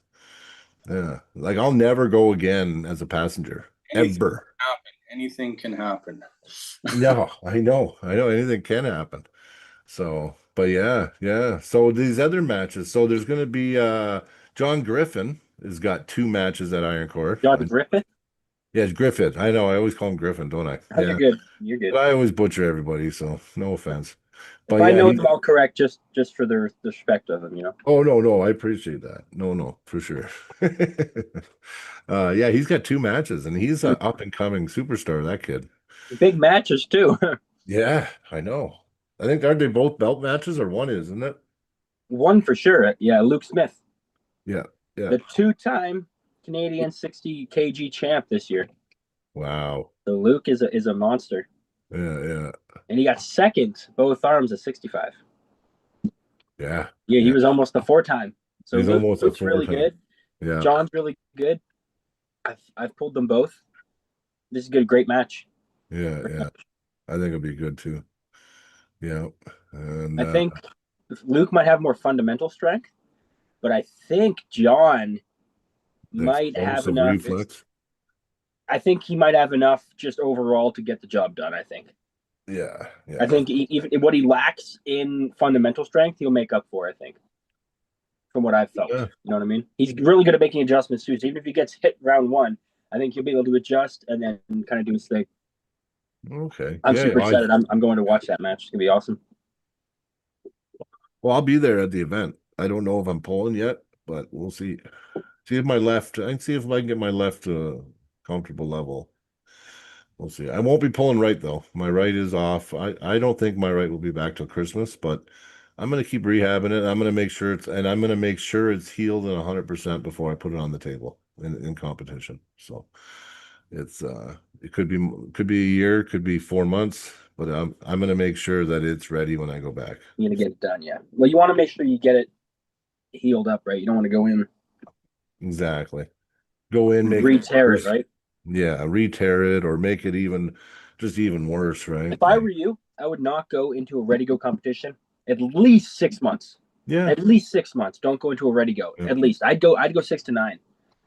S2: Yeah. Like I'll never go again as a passenger.
S4: Anything
S2: Ever.
S4: can happen. Anything can happen.
S2: No, I know. Anything can happen. So, but yeah. So these other matches. So there's going to be John Griffin has got 2 matches at IronCore.
S5: John Griffith.
S2: Yeah, it's Griffith. I know. I always call him Griffin, don't I?
S5: Oh,
S2: Yeah.
S5: you're good. You're good.
S2: But I always butcher everybody, so no offense. But
S5: If I
S2: yeah,
S5: know them all correct, just for the respect of them, you know.
S2: oh no, I appreciate that. No, for sure. Yeah, he's got 2 matches and he's an up and coming superstar, that kid.
S5: Big matches too.
S2: Yeah, I know. I think aren't they both belt matches or one is, isn't it?
S5: One for sure. Yeah, Luke Smith,
S2: Yeah.
S5: the 2-time Canadian 60 kg champ this year.
S2: Wow.
S5: So Luke is a monster.
S2: Yeah.
S5: And he got second both arms at 65.
S2: Yeah.
S5: Yeah, he was almost a 4-time. So
S2: He's almost a
S5: Luke's really
S2: 4-time.
S5: good.
S2: Yeah.
S5: John's really good. I've pulled them both. This is a great match.
S2: Yeah. I think it'll be good too. Yeah. And
S5: I think Luke might have more fundamental strength, but I think John might have
S2: explosive
S5: enough.
S2: reflex.
S5: I think he might have enough just overall to get the job done. I think.
S2: Yeah.
S5: I think even what he lacks in fundamental strength, he'll make up for. I think, from what I've felt,
S2: Yeah.
S5: you know what I mean. He's really good at making adjustments too. So even if he gets hit round one, I think he'll be able to adjust and then kind of do his thing.
S2: Okay.
S5: I'm
S2: Yeah,
S5: super excited. I'm going to watch that match. It's gonna be awesome.
S2: well, I'll be there at the event. I don't know if I'm pulling yet, but we'll see. See if my left. I can see if I can get my left to a comfortable level. We'll see. I won't be pulling right though. My right is off. I don't think my right will be back till Christmas, but I'm gonna keep rehabbing it. I'm gonna make sure it's healed and 100% before I put it on the table in competition. So it's it could be a year, could be 4 months, but I'm gonna make sure that it's ready when I go back.
S5: You're gonna get it done, yeah. Well, you want to make sure you get it healed up, right? You don't want to go in
S2: Exactly. Go in, make it
S5: re-tear it,
S2: worse.
S5: right?
S2: Yeah, re-tear it or make it even worse, right?
S5: If I were you, I would not go into a ready go competition at least 6 months.
S2: Yeah.
S5: At least 6 months. Don't go into a ready go.
S2: Yeah.
S5: At least I'd go 6 to 9.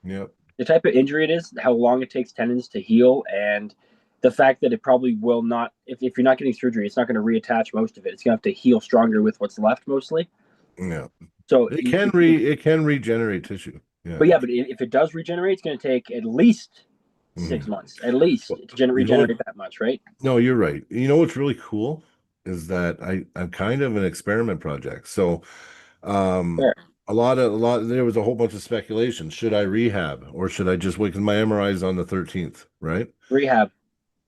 S2: Yep.
S5: The type of injury it is, how long it takes tendons to heal, and the fact that it probably will not. If you're not getting surgery, it's not going to reattach most of it. It's going to have to heal stronger with what's left mostly.
S2: Yeah.
S5: So
S2: It can regenerate tissue. Yeah.
S5: But if it does regenerate, it's going to take at least 6 months, at least to regenerate that much, right?
S2: No, you're right. You know what's really cool is that I'm kind of an experiment project. So
S5: Fair.
S2: there was a whole bunch of speculation. Should I rehab or should I just wait? Because my MRI is on the 13th, right?
S5: Rehab.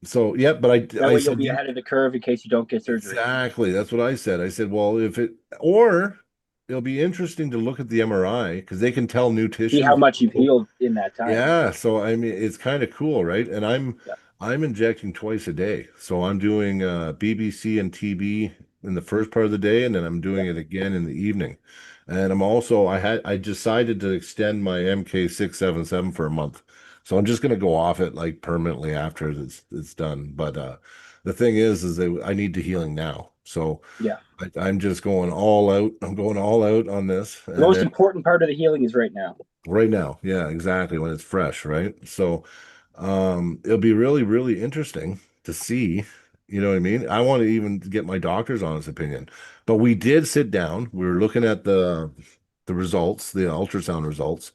S2: So yeah, but
S5: That way you'll be ahead of the curve in case you don't get surgery.
S2: Exactly. That's what I said. I said, well, it'll be interesting to look at the MRI because they can tell new tissue.
S5: See how much you've healed in that time.
S2: Yeah. So I mean, it's kind of cool, right? And I'm injecting twice a day. So I'm doing BBC and TB in the first part of the day, and then I'm doing it again in the evening. And I decided to extend my MK677 for a month. So I'm just gonna go off it like permanently after it's done. But the thing is that I need the healing now. So
S5: yeah,
S2: I'm just going all out. I'm going all out on this.
S5: The most important part of the healing is right now.
S2: Right now. Yeah, exactly. When it's fresh, right? So it'll be really, really interesting to see. You know what I mean? I want to even get my doctor's honest opinion. But we did sit down. We were looking at the results, the ultrasound results,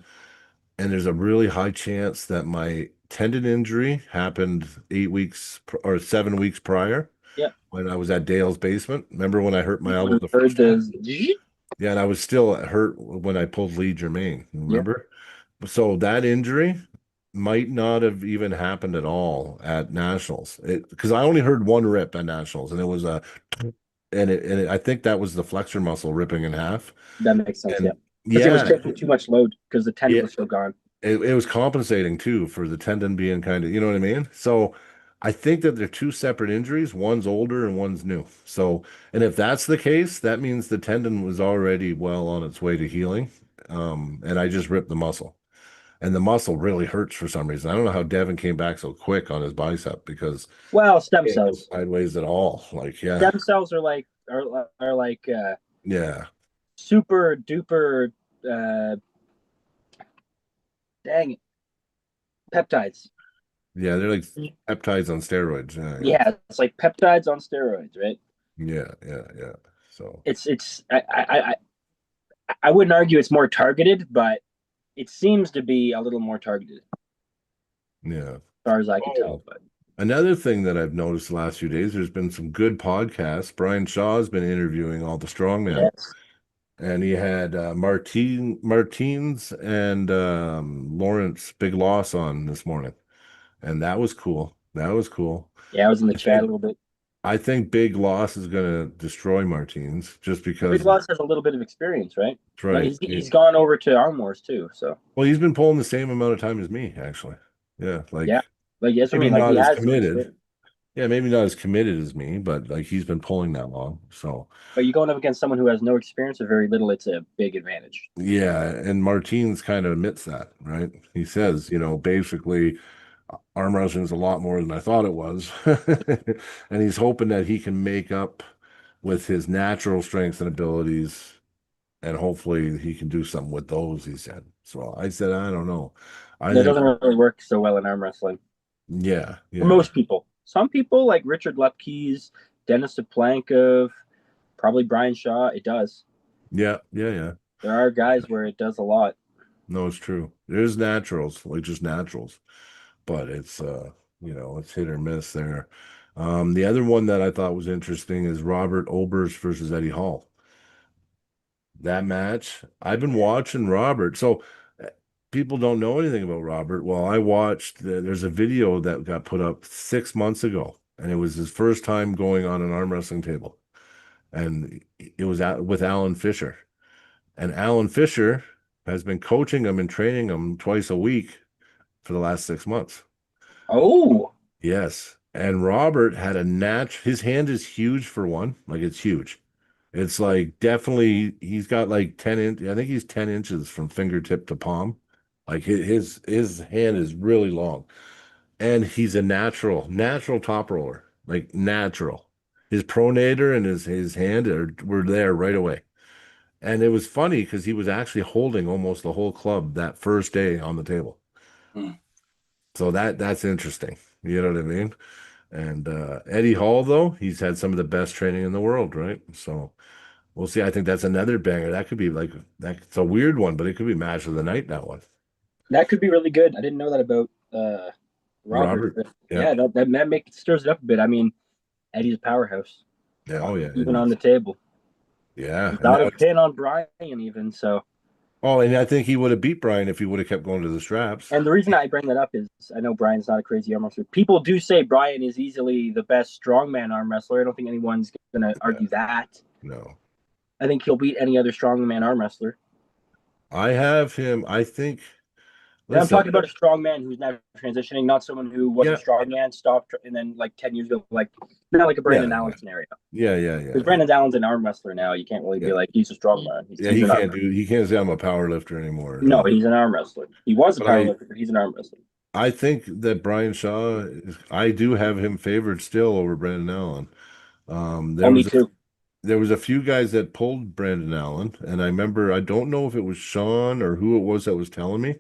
S2: and there's a really high chance that my tendon injury happened 8 weeks or 7 weeks prior.
S5: Yeah.
S2: When I was at Dale's basement. Remember when I hurt my elbow the
S5: Heard
S2: first time?
S5: the
S2: Yeah, and I was still hurt when I pulled Lee Germain. Remember? So that injury might not have even happened at all at nationals. Because I only heard one rip at nationals, and it was I think that was the flexor muscle ripping in half.
S5: That makes sense.
S2: And,
S5: Because it was taking too much load because the tendon was still gone.
S2: It was compensating too for the tendon being kind of, you know what I mean? So I think that they're two separate injuries. One's older and one's new. So, and if that's the case, that means the tendon was already well on its way to healing. And I just ripped the muscle. And the muscle really hurts for some reason. I don't know how Devin came back so quick on his bicep because
S5: stem cells
S2: sideways at all. Like, yeah.
S5: Stem cells are like
S2: yeah.
S5: Super duper dang it. Peptides.
S2: Yeah, they're like peptides on steroids.
S5: Yeah, it's like peptides on steroids, right?
S2: Yeah. So
S5: it's I wouldn't argue it's more targeted, but it seems to be a little more targeted.
S2: Yeah.
S5: As far as I can tell. But
S2: another thing that I've noticed the last few days, there's been some good podcasts. Brian Shaw's been interviewing all the strongmen.
S5: Yes.
S2: And he had Martins and Lawrence Big Loss on this morning. And that was cool. Yeah,
S5: I was in the chat a little bit.
S2: I think Big Loss is going to destroy Martins just because
S5: Big Loss has a little bit of experience, right?
S2: That's right.
S5: Like he's gone over to Arm Wars too. So
S2: he's been pulling the same amount of time as me, actually. Yeah,
S5: yes, I mean,
S2: not
S5: he
S2: as
S5: has
S2: committed. Yeah, maybe not as committed as me, but like he's been pulling that long. So
S5: But you're going up against someone who has no experience or very little. It's a big advantage.
S2: yeah, and Martins kind of admits that, right? He says, basically arm wrestling is a lot more than I thought it was. And he's hoping that he can make up with his natural strengths and abilities, and hopefully he can do something with those, he said. So I said, I don't know. I
S5: That
S2: think,
S5: doesn't really work so well in arm wrestling
S2: yeah,
S5: for
S2: yeah,
S5: most people. Some people like Richard Lepke's, Dennis Deplankov, probably Brian Shaw. It does.
S2: yeah, yeah, yeah.
S5: There are guys where it does a lot.
S2: No, it's true. There's naturals, like just naturals, but it's hit or miss there. The other one that I thought was interesting is Robert Oberst versus Eddie Hall. That match, I've been watching Robert. So people don't know anything about Robert. Well, I watched, there's a video that got put up 6 months ago, and it was his first time going on an arm wrestling table. And it was with Alan Fisher. And Alan Fisher has been coaching him and training him twice a week for the last 6 months.
S5: Oh,
S2: Yes. And Robert had his hand is huge for one, like it's huge. It's like definitely he's got like 10 inch, I think he's 10 inches from fingertip to palm. Like his hand is really long. And he's a natural top roller, like natural. His pronator and his hand were there right away. And it was funny because he was actually holding almost the whole club that first day on the table.
S4: Hmm.
S2: So that's interesting. You know what I mean? And Eddie Hall, though, he's had some of the best training in the world, right? So we'll see. I think that's another banger. That could be like that's a weird one, but it could be match of the night, that one.
S5: that could be really good. I didn't know that about Robert.
S2: Robert.
S5: But
S2: Yeah.
S5: yeah, that stirs it up a bit. I mean, Eddie's a powerhouse,
S2: Yeah. Oh yeah.
S5: even on the table.
S2: Yeah. And
S5: Without a pin on Brian, even so.
S2: and I think he would have beat Brian if he would have kept going to the straps.
S5: And the reason I bring that up is I know Brian's not a crazy arm wrestler. People do say Brian is easily the best strongman arm wrestler. I don't think anyone's going to argue that.
S2: No.
S5: I think he'll beat any other strongman arm wrestler.
S2: I have him. I think.
S5: And I'm
S2: Listen,
S5: talking about a strongman who's now transitioning, not someone who was a strongman, stopped, and then like 10 years ago, like not like a Brandon Allen scenario.
S2: Yeah.
S5: Because Brandon Allen's an arm wrestler now. You can't really be like he's a strongman.
S2: He can't say I'm a power lifter anymore.
S5: No, he's an arm wrestler. He was a power lifter, but he's an arm wrestler.
S2: I think that Brian Shaw I do have him favored still over Brandon Allen.
S5: Me too.
S2: There was a few guys that pulled Brandon Allen, and I remember I don't know if it was Sean or who it was that was telling me,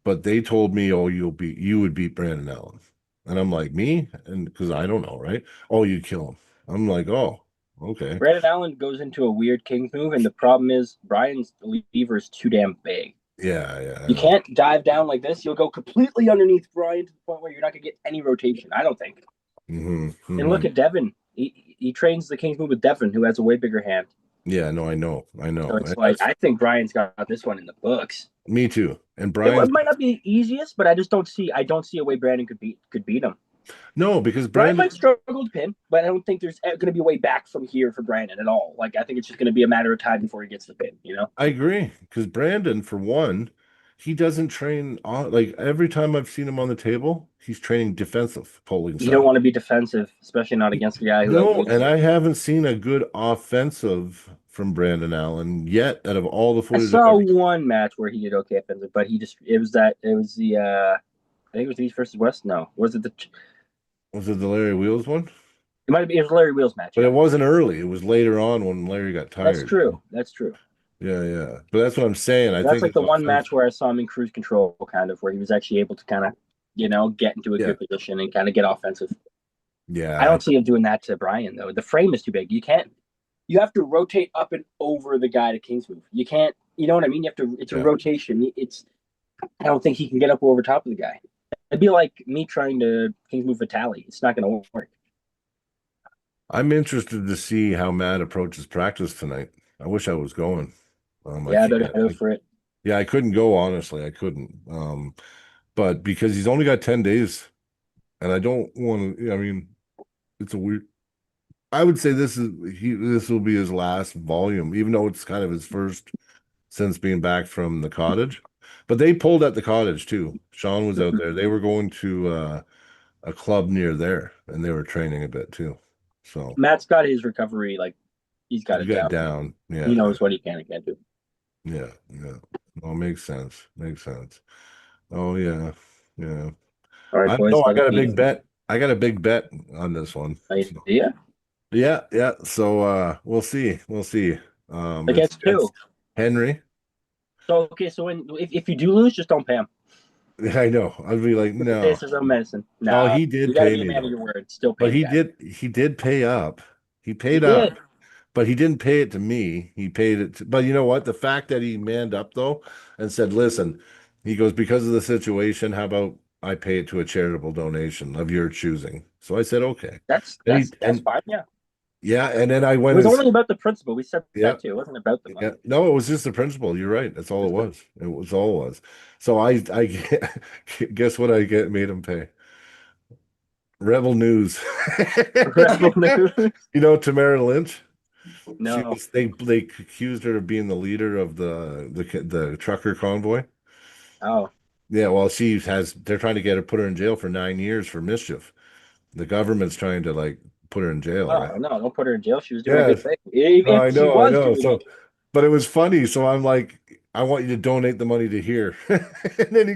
S2: but they told me, "Oh, you would beat Brandon Allen," and I'm like, "Me?" And because I don't know, right? Oh, you kill him. I'm like, "Oh, okay."
S5: Brandon Allen goes into a weird King's move, and the problem is Brian's lever is too damn big.
S2: Yeah.
S5: You can't dive down like this. You'll go completely underneath Brian to the point where you're not gonna get any rotation. I don't think.
S2: Mm-hmm.
S5: And look at Devin. He trains the King's move with Devin, who has a way bigger hand.
S2: Yeah, no, I know.
S5: So it's like I think Brian's got this one in the books.
S2: Me too. And Brian,
S5: it might not be the easiest, but I don't see a way Brandon could beat him.
S2: No, because
S5: Brian might struggle to pin, but I don't think there's going to be a way back from here for Brandon at all. Like I think it's just going to be a matter of time before he gets the pin.
S2: I agree because Brandon, for one, he doesn't train on like every time I've seen him on the table, he's training defensive pulling.
S5: You don't want to be defensive, especially not against the guy who.
S2: No, and I haven't seen a good offensive from Brandon Allen yet. Out of all the footage,
S5: I saw one match where he did okay offensive, but it was the I think it was the East versus West. No, was it
S2: the Larry Wheels one?
S5: It might have been Larry Wheels match,
S2: but it wasn't early. It was later on when Larry got tired.
S5: That's true.
S2: Yeah. But that's what I'm saying.
S5: That's like the one match where I saw him in cruise control, kind of, where he was actually able to kind of, get into a good position and kind of get offensive.
S2: Yeah.
S5: I don't see him doing that to Brian, though. The frame is too big. You have to rotate up and over the guy to King's move. You can't, you know what I mean? It's a rotation. I don't think he can get up over top of the guy. It'd be like me trying to King's move Vitali. It's not going to work.
S2: I'm interested to see how Matt approaches practice tonight. I wish I was going.
S5: I better go for it.
S2: Yeah, I couldn't go, honestly. I couldn't. But because he's only got 10 days, and I don't want to, I mean, it's a weird. I would say this will be his last volume, even though it's kind of his first since being back from the cottage. But they pulled at the cottage too. Sean was out there. They were going to a club near there, and they were training a bit too. So
S5: Matt's got his recovery, like he's got
S2: you
S5: it
S2: got
S5: down.
S2: down. Yeah.
S5: He knows what he can and can't do.
S2: Yeah. Yeah. Well, makes sense. Makes sense. Oh yeah. Yeah.
S5: All right,
S2: I
S5: boys.
S2: know I
S5: Let
S2: got a
S5: me
S2: big bet. I got a big bet on this one. So,
S5: idea
S2: yeah, yeah. So we'll see. We'll see.
S5: against
S2: It's
S5: two.
S2: Henry.
S5: So okay, so if you do lose, just don't pay him.
S2: I know. I'd be like,
S5: The
S2: no.
S5: taste of some medicine.
S2: Oh,
S5: No,
S2: he
S5: you
S2: did
S5: got to
S2: pay
S5: be a
S2: me
S5: man of
S2: though.
S5: your word. Still pay
S2: But
S5: the guy.
S2: he did pay up. He
S5: He
S2: paid up,
S5: did.
S2: but he didn't pay it to me. He paid it to, but you know what? The fact that he manned up though and said, listen, he goes, because of the situation, how about I pay it to a charitable donation of your choosing? So I said, okay.
S5: That's
S2: And
S5: that's that's fine. Yeah.
S2: yeah, and then I
S5: It
S2: went
S5: was
S2: and
S5: only about the principle. We said
S2: yeah,
S5: that too. It wasn't about the
S2: yeah.
S5: money.
S2: No, it was just the principle. You're right. That's all it was. It was all it was. So I guess what I get made him pay. Rebel News.
S5: Rebel News.
S2: You know Tamara Lynch? She
S5: No.
S2: was they accused her of being the leader of the trucker convoy.
S5: Oh.
S2: Yeah, well, they're trying to get her put her in jail for 9 years for mischief. The government's trying to like put her in jail, right?
S5: Oh no! Don't put her in jail. She was doing a
S2: Yeah,
S5: good thing. Even
S2: no,
S5: if
S2: I
S5: she
S2: know, I
S5: was
S2: know.
S5: doing
S2: So,
S5: it.
S2: but it was funny. So I'm like, I want you to donate the money to here. And then he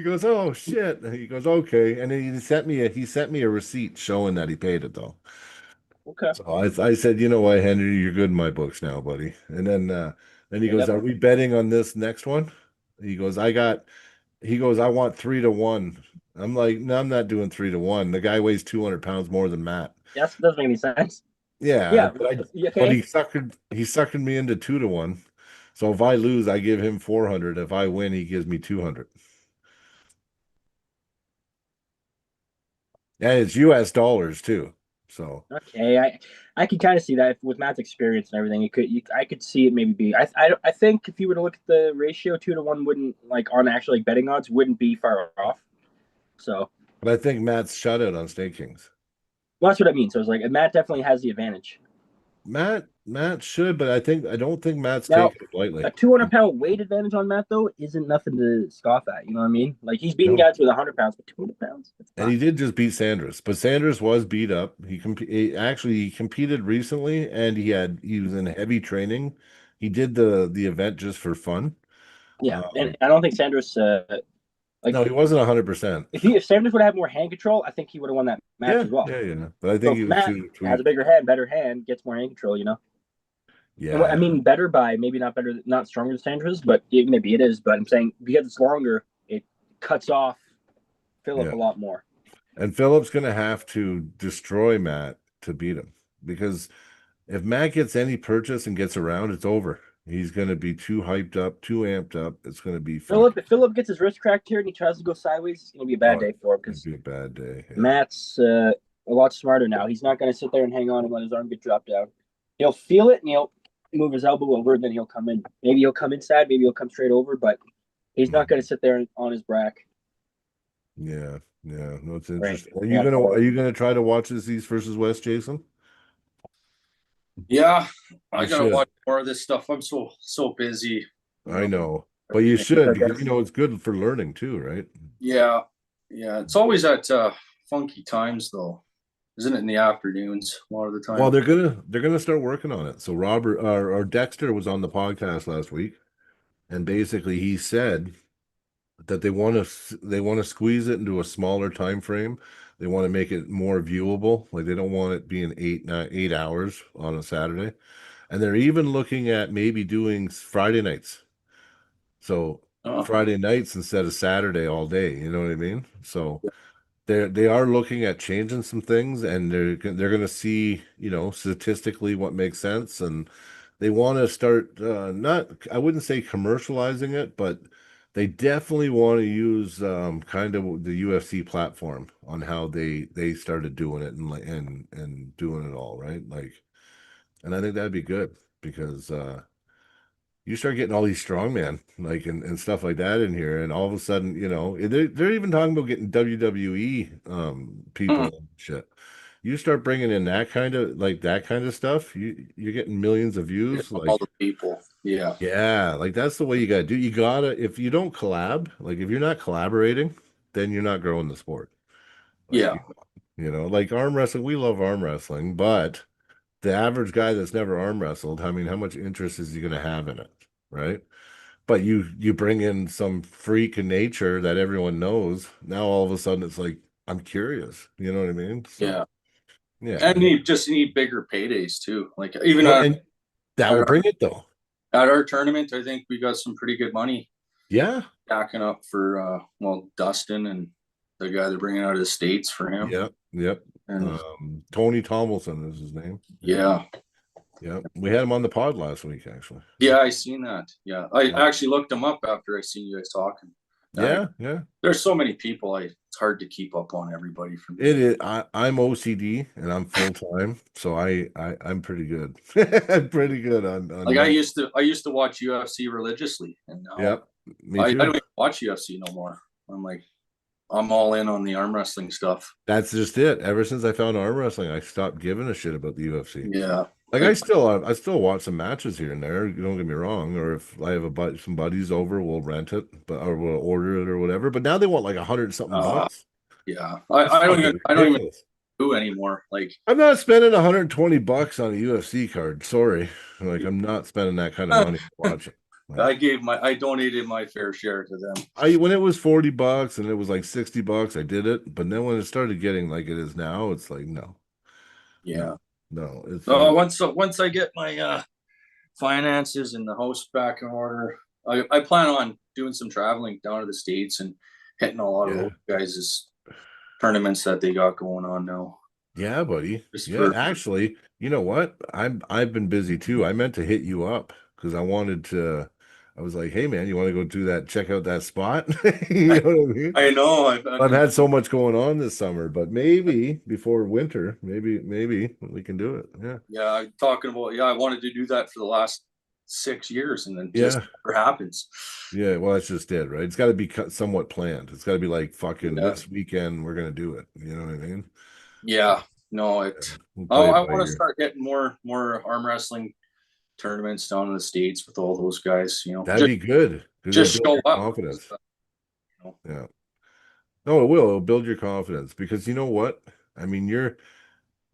S2: goes, oh shit. And he goes, okay. And then he sent me a receipt showing that he paid it though.
S5: Okay.
S2: So I said, you know what, Henry, you're good in my books now, buddy. And then he goes,
S5: Yep.
S2: are we betting on this next one? He goes, I want 3-1. I'm like, no, I'm not doing 3-1. The guy weighs 200 pounds more than Matt.
S5: Yes, doesn't make any sense.
S2: Yeah,
S5: Yeah.
S2: but
S5: Okay.
S2: he suckered me into 2-1. So if I lose, I give him 400. If I win, he gives me 200. And it's US dollars too. So
S5: Okay. I can kind of see that with Matt's experience and everything. I could see it maybe be. I think if you were to look at the ratio, 2-1 wouldn't like on actually like betting odds wouldn't be far off. So
S2: but I think Matt's shutout on Snake Kings.
S5: well, that's what I mean. So it's like Matt definitely has the advantage.
S2: Matt should, but I don't think Matt's
S5: Now,
S2: taking it lightly.
S5: a 200-pound weight advantage on Matt though isn't nothing to scoff at. You know what I mean? Like he's beating
S2: No.
S5: guys with 100 pounds, but 200 pounds.
S2: And he did just beat Sanders, but Sanders was beat up. He competed recently, and he was in heavy training. He did the event just for fun.
S5: Yeah,
S2: Um,
S5: and I don't think Sanders like
S2: no, he wasn't 100%.
S5: if Sanders would have more hand control, I think he would have won that match
S2: Yeah,
S5: as well.
S2: yeah. But I
S5: So
S2: think he
S5: if
S2: was
S5: Matt
S2: too
S5: has a
S2: tweaked.
S5: bigger hand, better hand, gets more hand control, you know. And
S2: Yeah,
S5: I mean, better by maybe not better, not stronger than Sanders, but maybe it is. But I'm saying because it's longer, it cuts off Philip
S2: yeah.
S5: a lot more.
S2: And Philip's gonna have to destroy Matt to beat him because if Matt gets any purchase and gets around, it's over. He's gonna be too hyped up, too amped up. It's gonna be
S5: Philip, if Philip gets his wrist cracked here and he tries to go sideways, it's gonna be a bad day for him
S2: It'd
S5: because
S2: be a bad day. Yeah.
S5: Matt's a lot smarter now. He's not gonna sit there and hang on and let his arm get dropped down. He'll feel it and he'll move his elbow over, and then he'll come in. Maybe he'll come inside, maybe he'll come straight over, but he's not gonna sit there on his brack.
S2: Yeah, yeah. No, it's
S5: Right.
S2: interesting.
S5: Yeah.
S2: Are you gonna try to watch this East versus West, Jason?
S4: Yeah, I
S2: You
S4: gotta
S2: should.
S4: watch more of this stuff. I'm so busy.
S2: I know, but you should because it's good for learning too, right?
S4: Yeah, yeah. It's always at funky times though, isn't it? In the afternoons a lot of the time.
S2: Well, they're gonna start working on it. So Robert or Dexter was on the podcast last week, and basically he said that they want to squeeze it into a smaller time frame. They want to make it more viewable. Like they don't want it being 8 hours on a Saturday. And they're even looking at maybe doing Friday nights. So Friday nights instead of Saturday all day. You know what I mean? So they are looking at changing some things, and they're going to see, statistically what makes sense, and they want to start not, I wouldn't say commercializing it, but they definitely want to use kind of the UFC platform on how they started doing it and doing it all right, like, and I think that'd be good because you start getting all these strongman like and stuff like that in here, and all of a sudden, they're even talking about getting WWE people and shit. You start bringing in that kind of stuff, you're getting millions of views.
S4: all
S2: Like,
S4: the people. Yeah.
S2: yeah, like that's the way you gotta do. You gotta, if you don't collab, like if you're not collaborating, then you're not growing the sport. Like,
S4: Yeah.
S2: like arm wrestling, we love arm wrestling, but the average guy that's never arm wrestled, I mean, how much interest is he going to have in it, right? But you bring in some freak in nature that everyone knows. Now all of a sudden it's like I'm curious. You know what I mean?
S4: Yeah.
S2: So yeah,
S4: And you just need bigger paydays too. Like even
S2: well, and that
S4: at
S2: will
S4: our,
S2: bring it though.
S4: at our tournament, I think we got some pretty good money
S2: Yeah,
S4: backing up for Dustin and the guy they're bringing out of the States for him.
S2: yep.
S4: And
S2: Tony Tomlinson is his name.
S4: yeah.
S2: Yeah, we had him on the pod last week actually.
S4: Yeah, I seen that. Yeah. I actually looked him up after I seen you guys talking.
S2: Yeah.
S4: There's so many people. It's hard to keep up on everybody from
S2: It is. I'm OCD and I'm full time, so I'm pretty good. I'm pretty good on
S4: like I used to watch UFC religiously, and now
S2: Yep, me
S4: I
S2: too.
S4: don't even watch UFC no more. I'm like, I'm all in on the arm wrestling stuff.
S2: That's just it. Ever since I found arm wrestling, I stopped giving a shit about the UFC.
S4: Yeah.
S2: Like I still watch some matches here and there. Don't get me wrong. Or if I have some buddies over, we'll rent it, or we'll order it or whatever. But now they want like 100 something bucks.
S4: Yeah.
S2: It's
S4: I don't
S2: fucking
S4: even
S2: ridiculous.
S4: do anymore. Like
S2: I'm not spending 120 bucks on a UFC card. Sorry, like I'm not spending that kind of money to watch it. Like,
S4: I donated my fair share to them.
S2: when it was 40 bucks and it was like 60 bucks, I did it. But then when it started getting like it is now, it's like no.
S4: Yeah.
S2: No, it's
S4: Once I get my finances and the house back in order, I plan on doing some traveling down to the States and hitting a lot of those guys' tournaments that they got going on now.
S2: Yeah, buddy.
S4: Just
S2: Yeah,
S4: for-
S2: actually, you know what? I've been busy too. I meant to hit you up because I was like, hey man, you want to go do that, check out that spot? You know what I mean?
S4: I know
S2: I've had so much going on this summer, but maybe before winter, maybe we can do it. Yeah.
S4: yeah, I'm talking about I wanted to do that for the last 6 years and then just
S2: Yeah.
S4: never happens.
S2: Yeah, well, that's just it, right? It's got to be somewhat planned. It's got to be like fucking this weekend we're gonna do it. You know what I mean?
S4: Yeah, no,
S2: We'll play
S4: I
S2: it by
S4: want to
S2: ear.
S4: start getting more arm wrestling tournaments down in the States with all those guys,
S2: That'd be good.
S4: just
S2: It'll build
S4: show
S2: your
S4: up.
S2: confidence. Yeah. No, it will. It'll build your confidence because you know what? I mean,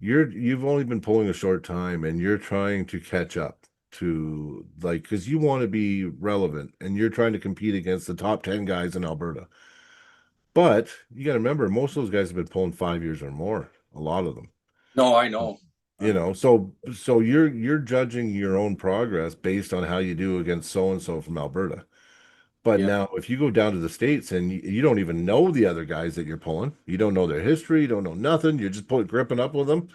S2: you've only been pulling a short time and you're trying to catch up to like because you want to be relevant and you're trying to compete against the top 10 guys in Alberta. But you got to remember, most of those guys have been pulling 5 years or more, a lot of them.
S4: No, I know.
S2: So you're judging your own progress based on how you do against so and so from Alberta. But
S4: Yeah.
S2: now, if you go down to the States and you don't even know the other guys that you're pulling, you don't know their history, you don't know nothing, you're just gripping up with them,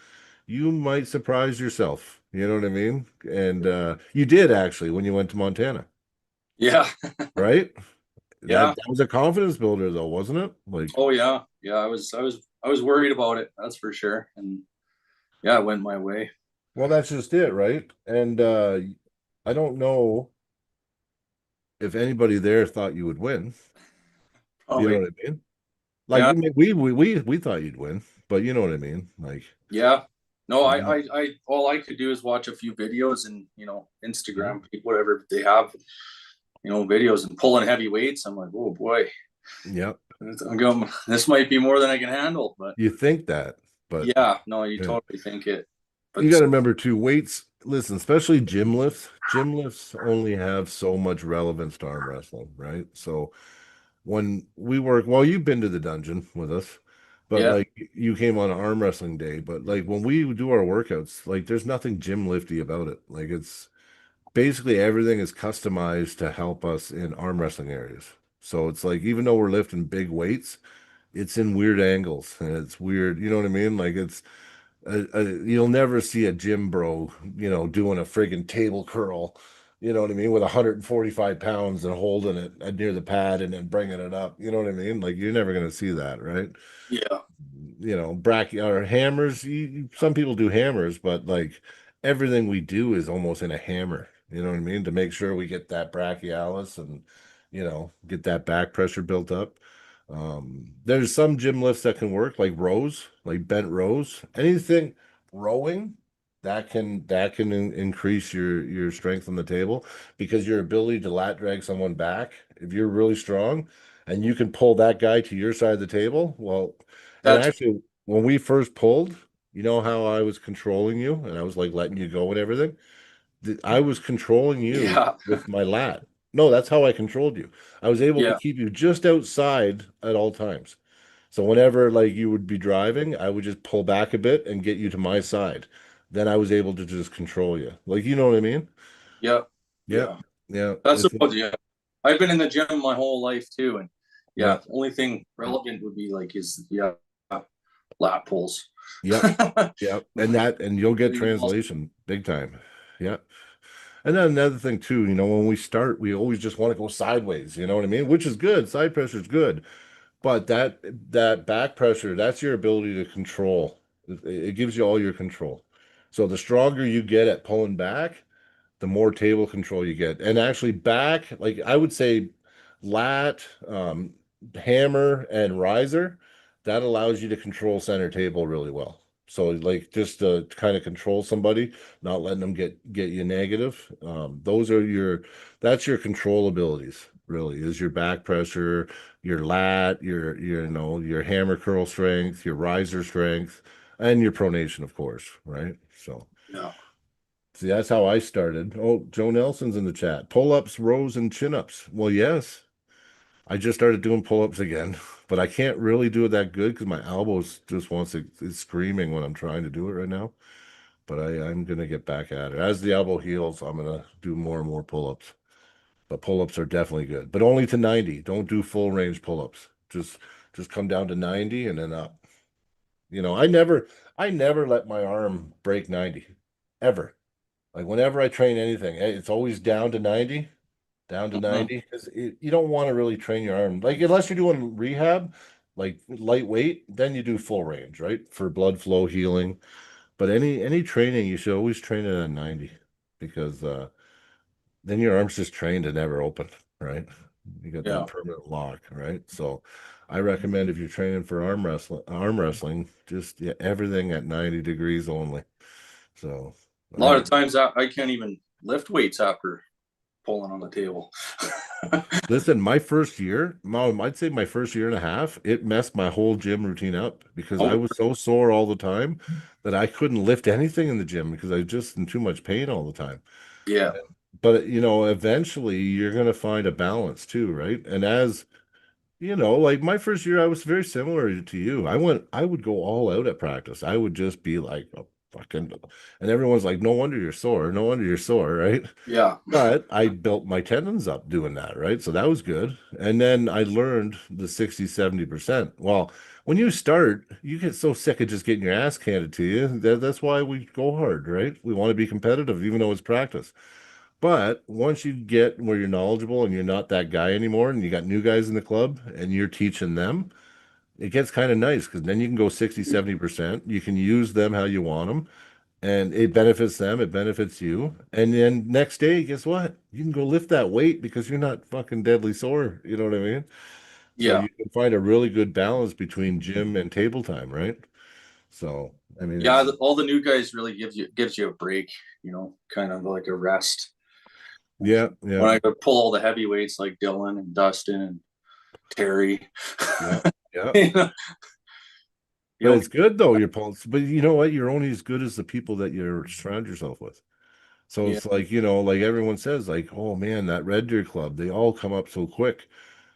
S2: you might surprise yourself. You know what I mean? And you did actually when you went to Montana,
S4: Yeah.
S2: right?
S4: Yeah.
S2: That was a confidence builder, though, wasn't it? Like,
S4: Oh yeah. Yeah. I was worried about it. That's for sure. And yeah, it went my way.
S2: well, that's just it, right? And I don't know if anybody there thought you would win.
S4: Oh,
S2: You know what I mean? Like
S4: Yeah.
S2: we thought you'd win, but you know what I mean? Like,
S4: yeah. No,
S2: Mhm.
S4: I all I could do is watch a few videos and Instagram, whatever they have, videos and pulling heavy weights. I'm like, oh boy,
S2: yeah,
S4: I'm going, this might be more than I can handle. But
S2: you think that, but
S4: yeah, no, you
S2: yeah.
S4: totally think it. But
S2: You got to remember too, weights. Listen, especially gym lifts. Gym lifts only have so much relevance to arm wrestling, right? So when we work, well, you've been to the dungeon with us, but
S4: Yeah.
S2: like you came on arm wrestling day. But like when we do our workouts, like there's nothing gym lifty about it. Like it's basically everything is customized to help us in arm wrestling areas. So it's like even though we're lifting big weights, it's in weird angles and it's weird. You know what I mean? Like it's you'll never see a gym bro, doing a friggin' table curl, you know what I mean, with 145 pounds and holding it near the pad and then bringing it up. You know what I mean? Like you're never gonna see that, right?
S4: yeah,
S2: Bracky or hammers. Some people do hammers, but like everything we do is almost in a hammer. You know what I mean? To make sure we get that brachialis and get that back pressure built up. There's some gym lifts that can work, like rows, like bent rows. Anything rowing that can increase your strength on the table because your ability to lat drag someone back, if you're really strong and you can pull that guy to your side of the table, well, And
S4: That's
S2: actually, when we first pulled, you know how I was controlling you and I was like letting you go and everything? I was controlling you
S4: yeah,
S2: with my lat. No, that's how I controlled you. I was able to
S4: yeah,
S2: keep you just outside at all times. So whenever like you would be driving, I would just pull back a bit and get you to my side. Then I was able to just control you. Like, you know what I mean?
S4: yeah,
S2: Yeah.
S4: yeah.
S2: Yeah.
S4: That's
S2: It's
S4: about yeah. I've been in the gym my whole life too, and
S2: yeah.
S4: yeah, the only thing relevant would be like is yeah, lat pulls.
S2: Yep. Yep. And you'll get
S4: Everything else,
S2: translation big time. Yeah. And then another thing too, you know, when we start, we always just want to go sideways, you know what I mean? Which is good. Side pressure is good. But that back pressure, that's your ability to control. It gives you all your control. So the stronger you get at pulling back, the more table control you get. And actually back, like I would say lat, hammer, and riser, that allows you to control center table really well. So like just to kind of control somebody, not letting them get you negative. Those are that's your control abilities, really, is your back pressure, your lat, your you know, your hammer curl strength, your riser strength, and your pronation, of course, right? So
S4: yeah.
S2: see, that's how I started. Oh, Joe Nelson's in the chat. Pull-ups, rows, and chin-ups. Well, yes. I just started doing pull-ups again, but I can't really do it that good because my elbows just wants to it's screaming when I'm trying to do it right now. But I'm gonna get back at it. As the elbow heals, I'm gonna do more and more pull-ups. But pull-ups are definitely good, but only to 90. Don't do full range pull-ups. Just come down to 90 and then up. You know, I never let my arm break 90 ever. Like whenever I train anything, it's always down to 90, down to
S4: Mhm.
S2: 90, because you don't want to really train your arm. Like unless you're doing rehab, like lightweight, then you do full range, right? For blood flow healing. But any training, you should always train it at 90 because then your arm's just trained to never open, right? You got that
S4: Yeah.
S2: permanent lock, right? So I recommend if you're training for arm wrestling, just yeah, everything at 90 degrees only. So
S4: A lot of times I can't even lift weights after pulling on the table.
S2: listen, my first year, Mom, I'd say my first year and a half, it messed my whole gym routine up because I
S4: Oh,
S2: was so sore all the time that I couldn't lift anything in the gym because I was just in too much pain all the time.
S4: yeah,
S2: But you know, eventually you're gonna find a balance too, right? And as you know, like my first year, I was very similar to you. I would go all out at practice. I would just be like, oh, fucking, and everyone's like, no wonder you're sore. No wonder you're sore, right?
S4: yeah,
S2: But I built my tendons up doing that, right? So that was good. And then I learned the 60, 70%. Well, when you start, you get so sick of just getting your ass handed to you. That's why we go hard, right? We want to be competitive, even though it's practice. But once you get where you're knowledgeable and you're not that guy anymore, and you got new guys in the club and you're teaching them, it gets kind of nice because then you can go 60, 70%. You can use them how you want them, and it benefits them, it benefits you. And then next day, guess what? You can go lift that weight because you're not fucking deadly sore. You know what I mean? So
S4: yeah,
S2: you can find a really good balance between gym and table time, right? So, I mean,
S4: yeah.
S2: it's
S4: All the new guys really gives you a break, kind of like a rest.
S2: yeah, yeah,
S4: When I could pull all the heavyweights like Dylan and Dustin and Terry,
S2: yeah, yeah.
S4: you know, you
S2: But
S4: don't.
S2: it's good though, your pulse. But you know what? You're only as good as the people that you surround yourself with. So
S4: Yeah,
S2: it's like, you know, like everyone says, like, oh man, that Red Deer Club, they all come up so quick.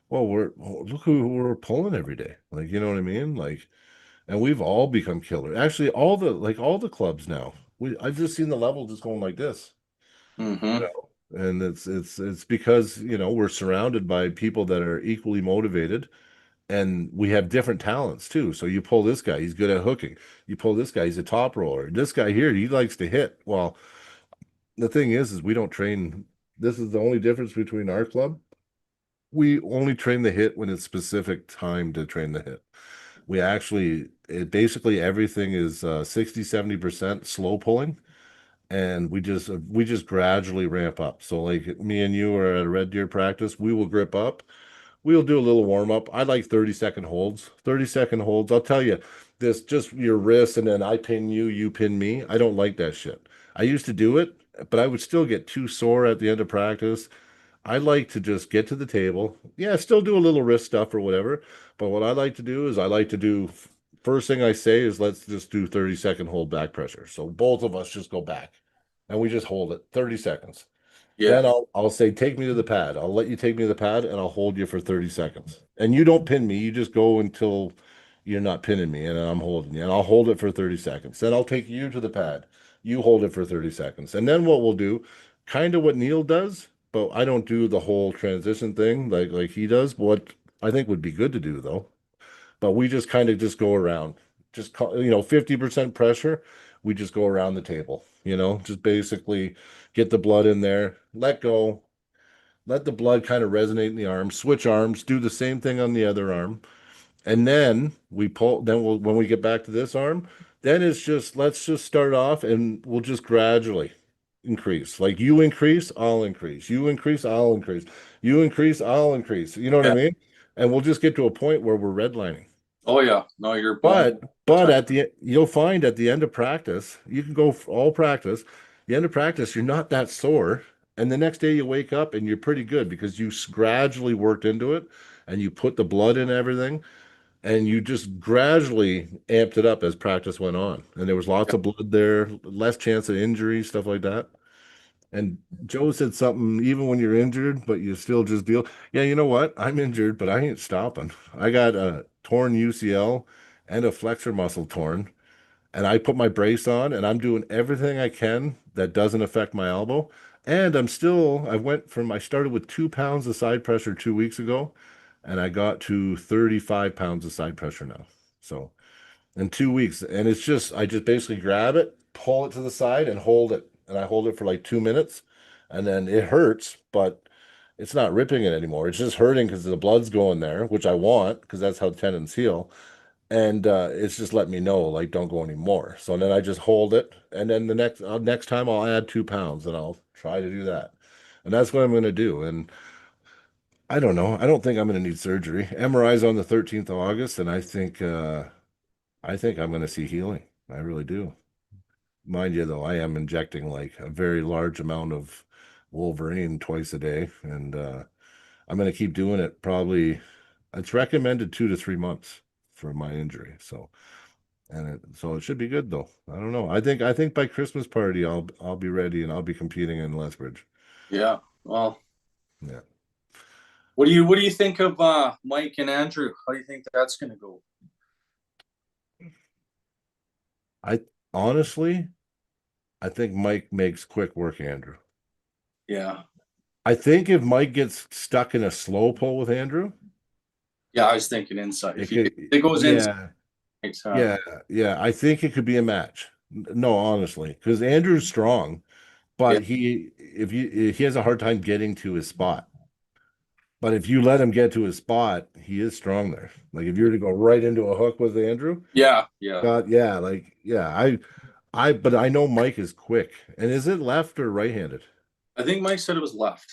S2: Well, look who we're pulling every day. Like, you know what I mean? Like, and we've all become killer. Actually, all the clubs now. I've just seen the level just going like this, you
S4: mm-hmm.
S2: know. And it's because, you know, we're surrounded by people that are equally motivated and we have different talents too. So you pull this guy, he's good at hooking. You pull this guy, he's a top roller. This guy here, he likes to hit. Well, the thing is we don't train. This is the only difference between our club. We only train the hit when it's specific time to train the hit. Basically everything is 60, 70% slow pulling. And we just gradually ramp up. So like me and you are at a Red Deer practice, we will grip up. We'll do a little warm up. I like 30-second holds. 30-second holds. I'll tell you this, just your wrist, and then I pin you, you pin me. I don't like that shit. I used to do it, but I would still get too sore at the end of practice. I like to just get to the table. Yeah, still do a little wrist stuff or whatever. But what I like to do is I like to do first thing I say is let's just do 30-second hold back pressure. So both of us just go back and we just hold it 30 seconds. Then
S4: Yeah.
S2: I'll say, take me to the pad. I'll let you take me to the pad and I'll hold you for 30 seconds. And you don't pin me. You just go until you're not pinning me and I'm holding you. And I'll hold it for 30 seconds. Then I'll take you to the pad. You hold it for 30 seconds. And then what we'll do, kind of what Neil does, but I don't do the whole transition thing like he does. But what I think would be good to do though, but we just kind of just go around, just 50% pressure. We just go around the table, just basically get the blood in there, let go, let the blood kind of resonate in the arm, switch arms, do the same thing on the other arm. And then we pull, then when we get back to this arm, then it's just, let's just start off and we'll just gradually increase. Like you increase, I'll increase. You increase, I'll increase. You increase, I'll increase. You know what I
S4: Yeah.
S2: mean? And we'll just get to a point where we're redlining.
S4: Oh yeah. No, you're
S2: But
S4: bumping.
S2: but at the you'll find at the end of practice, you can go all practice. The end of practice, you're not that sore, and the next day you wake up and you're pretty good because you gradually worked into it, and you put the blood in everything, and you just gradually amped it up as practice went on, and there was lots of blood there, less chance of injury, stuff like that. And Joe said something, even when you're injured, but you still just deal. Yeah, you know what? I'm injured, but I ain't stopping. I got a torn UCL and a flexor muscle torn, and I put my brace on, and I'm doing everything I can that doesn't affect my elbow. And I started with 2 pounds of side pressure 2 weeks ago, and I got to 35 pounds of side pressure now. So in 2 weeks. And I just basically grab it, pull it to the side, and hold it. And I hold it for like 2 minutes. And then it hurts, but it's not ripping it anymore. It's just hurting because the blood's going there, which I want because that's how tendons heal. And it's just letting me know, like, don't go anymore. So then I just hold it. And then the next time I'll add 2 pounds and I'll try to do that. And that's what I'm going to do. And I don't know. I don't think I'm going to need surgery. MRI's on the 13th of August, and I think I'm going to see healing. I really do. Mind you, though, I am injecting like a very large amount of Wolverine twice a day, and I'm going to keep doing it. Probably, it's recommended 2 to 3 months for my injury. So it should be good though. I don't know. I think by Christmas party I'll be ready and I'll be competing in Lethbridge.
S4: Yeah. Well,
S2: Yeah.
S4: what do you think of Mike and Andrew? How do you think that's gonna go?
S2: I honestly, I think Mike makes quick work, Andrew.
S4: Yeah.
S2: I think if Mike gets stuck in a slow pull with Andrew,
S4: Yeah, I was thinking inside.
S2: it
S4: If
S2: could,
S4: it goes
S2: yeah,
S4: inside,
S2: yeah, yeah. I think it could be a match. No, honestly, because Andrew's strong,
S4: yeah,
S2: but he has a hard time getting to his spot. But if you let him get to his spot, he is strong there. Like if you were to go right into a hook with Andrew,
S4: yeah, yeah.
S2: God, yeah, like yeah, but I know Mike is quick. And is it left or right-handed?
S4: I think Mike said it was left.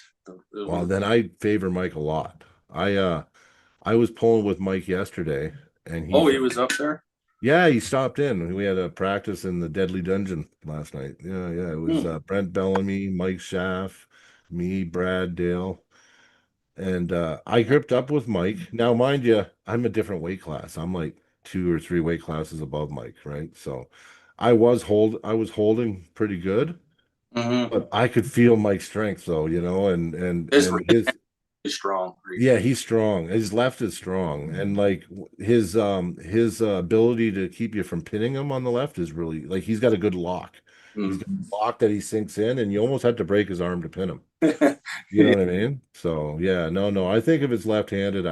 S2: Well, then I favor Mike a lot. I was pulling with Mike yesterday, and
S4: Oh, he was up there.
S2: yeah, he stopped in. We had a practice in the Deadly Dungeon last night. Yeah, yeah. It was Brent Bellamy, Mike Schaff, me, Brad, Dale. And I gripped up with Mike. Now, mind you, I'm a different weight class. I'm like 2 or 3 weight classes above Mike, right? So I was holding pretty good,
S4: Mm-hmm.
S2: but I could feel Mike's strength though, and
S4: His
S2: and
S4: right
S2: his
S4: is strong. Right?
S2: yeah, he's strong. His left is strong, and like his ability to keep you from pinning him on the left is really like he's got a good lock. He's got a lock that he sinks in, and you almost have to break his arm to pin him. You know what I mean? So yeah, no. I think if it's left-handed,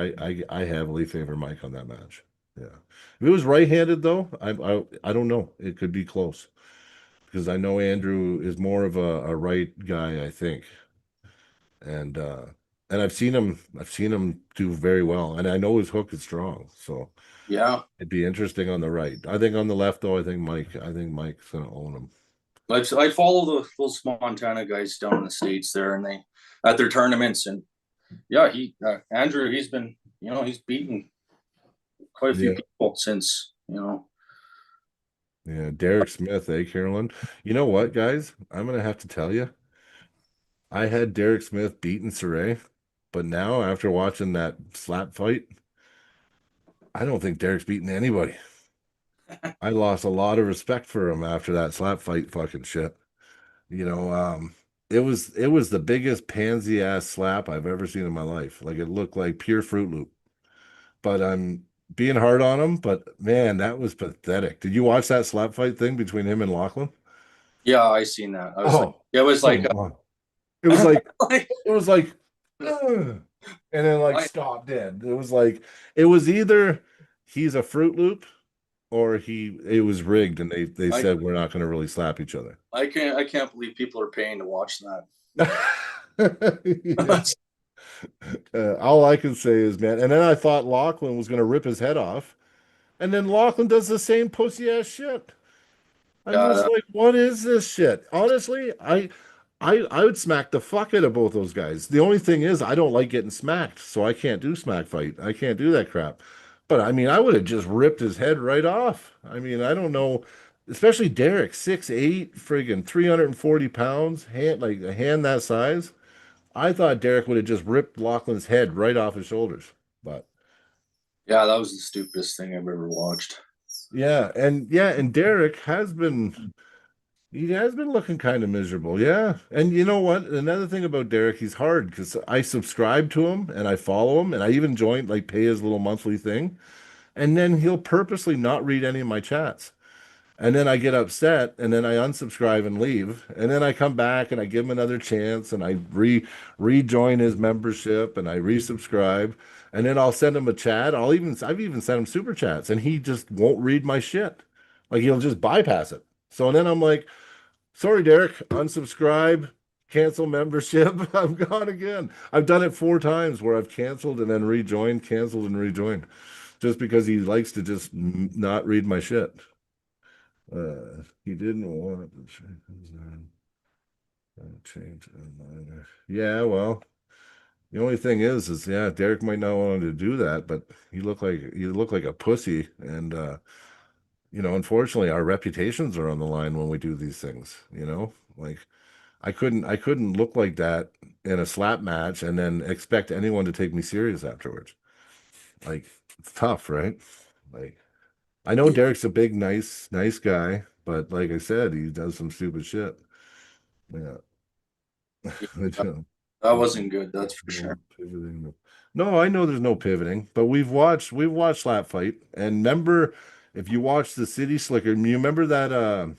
S2: I heavily favor Mike on that match. Yeah. If it was right-handed though, I don't know. It could be close because I know Andrew is more of a right guy, I think. And I've seen him do very well. And I know his hook is strong. So
S4: Yeah.
S2: it'd be interesting on the right. I think on the left though, I think Mike's gonna own him.
S4: I follow those Montana guys down in the States there, and they at their tournaments, and yeah, Andrew, he's beaten quite a few
S2: Yeah.
S4: people since.
S2: Yeah, Derek Smith, Carolyn. You know what, guys? I'm gonna have to tell you, I had Derek Smith beating Saray, but now after watching that slap fight, I don't think Derek's beating anybody. I lost a lot of respect for him after that slap fight fucking shit. You know, it was the biggest pansy ass slap I've ever seen in my life. Like it looked like pure Fruit Loop. But I'm being hard on him, but man, that was pathetic. Did you watch that slap fight thing between him and Lachlan?
S4: Yeah, I seen that. I was like,
S2: Oh,
S4: it was like,
S2: come on. It was like
S4: like
S2: it was like "Ugh," and then like
S4: I,
S2: stop dead. It was like it was either he's a Fruit Loop or it was rigged and they
S4: I,
S2: said we're not going to really slap each other.
S4: I can't believe people are paying to watch that.
S2: Yeah. All I can say is, man, and then I thought Lachlan was going to rip his head off, and then Lachlan does the same pussy ass shit. I'm
S4: Yeah,
S2: just like, what is this shit? Honestly, I would smack the fuck out of both those guys. The only thing is, I don't like getting smacked, so I can't do smack fight. I can't do that crap. But I mean, I would have just ripped his head right off. I mean, I don't know, especially Derek, 6'8", friggin' 340 pounds, hand like a hand that size. I thought Derek would have just ripped Lachlan's head right off his shoulders. But
S4: yeah, that was the stupidest thing I've ever watched.
S2: and Derek he has been looking kind of miserable. Yeah. And you know what? Another thing about Derek, he's hard because I subscribe to him and I follow him and I even joined, like, pay his little monthly thing. And then he'll purposely not read any of my chats. And then I get upset and then I unsubscribe and leave. And then I come back and I give him another chance and I rejoin his membership and I resubscribe. And then I'll send him a chat. I've even sent him super chats and he just won't read my shit. Like he'll just bypass it. So then I'm like, sorry, Derek, unsubscribe, cancel membership. I'm gone again. I've done it 4 times where I've canceled and then rejoined, canceled and rejoined, just because he likes to just not read my shit. He didn't want to change. Yeah, well, the only thing is yeah, Derek might not want to do that, but he looked like a pussy, and unfortunately, our reputations are on the line when we do these things. Like I couldn't look like that in a slap match and then expect anyone to take me serious afterwards. Like it's tough, right? Like I know Derek's a big, nice guy, but like I said, he does some stupid shit. Yeah. I do.
S4: That wasn't good, that's for
S2: No
S4: sure.
S2: pivoting. No, I know there's no pivoting, but we've watched Slap Fight. And remember, if you watch the City Slicker, you remember that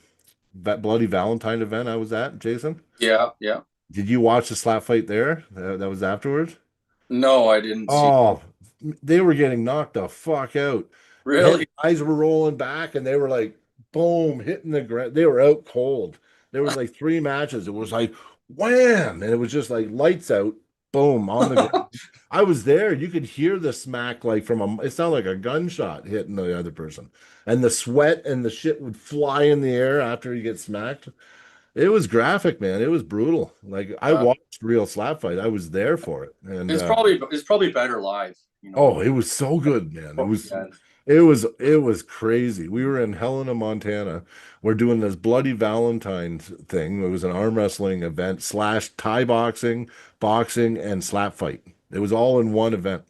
S2: Bloody Valentine event I was at, Jason?
S4: Yeah, yeah.
S2: Did you watch the slap fight there? That was afterwards?
S4: No, I didn't see.
S2: Oh, they were getting knocked the fuck out.
S4: Really?
S2: Eyes were rolling back and they were like, boom, hitting the ground. They were out cold. There was like 3 matches. It was like wham, and it was just like lights out, boom, on the ground. I was there. You could hear the smack like it sounded like a gunshot hitting the other person. And the sweat and the shit would fly in the air after you get smacked. It was graphic, man. It was brutal. Like I
S4: Uh,
S2: watched real slap fight. I was there for it. And
S4: it's probably better live,
S2: oh, it was so good, man. It was
S4: Yeah.
S2: it was it was crazy. We were in Helena, Montana. We're doing this Bloody Valentine's thing. It was an arm wrestling event slash Thai boxing, and slap fight. It was all in one event.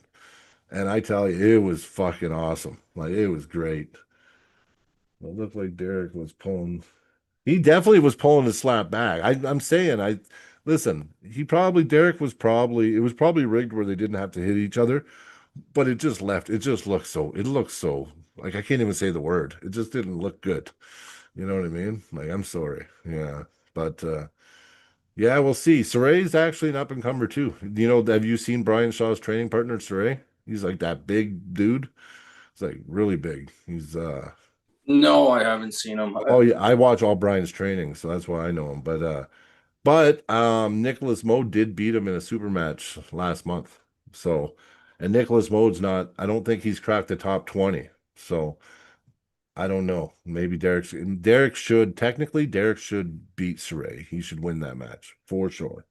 S2: And I tell you, it was fucking awesome. Like it was great. It looked like Derek was pulling. He definitely was pulling his slap back. I'm saying, listen, it was probably rigged where they didn't have to hit each other, but it just looked so, like, I can't even say the word. It just didn't look good. You know what I mean? Like, I'm sorry. Yeah. But, yeah, we'll see. Saray's actually an up and comer too. Have you seen Brian Shaw's training partner, Saray? He's like that big dude. He's like really big.
S4: No, I haven't seen him.
S2: Oh yeah, I watch all Brian's training, so that's why I know him. But Nicholas Mode did beat him in a super match last month. So, and Nicholas Mode's not, I don't think he's cracked the top 20. So I don't know. Maybe Derek should beat Saray. He should win that match for sure.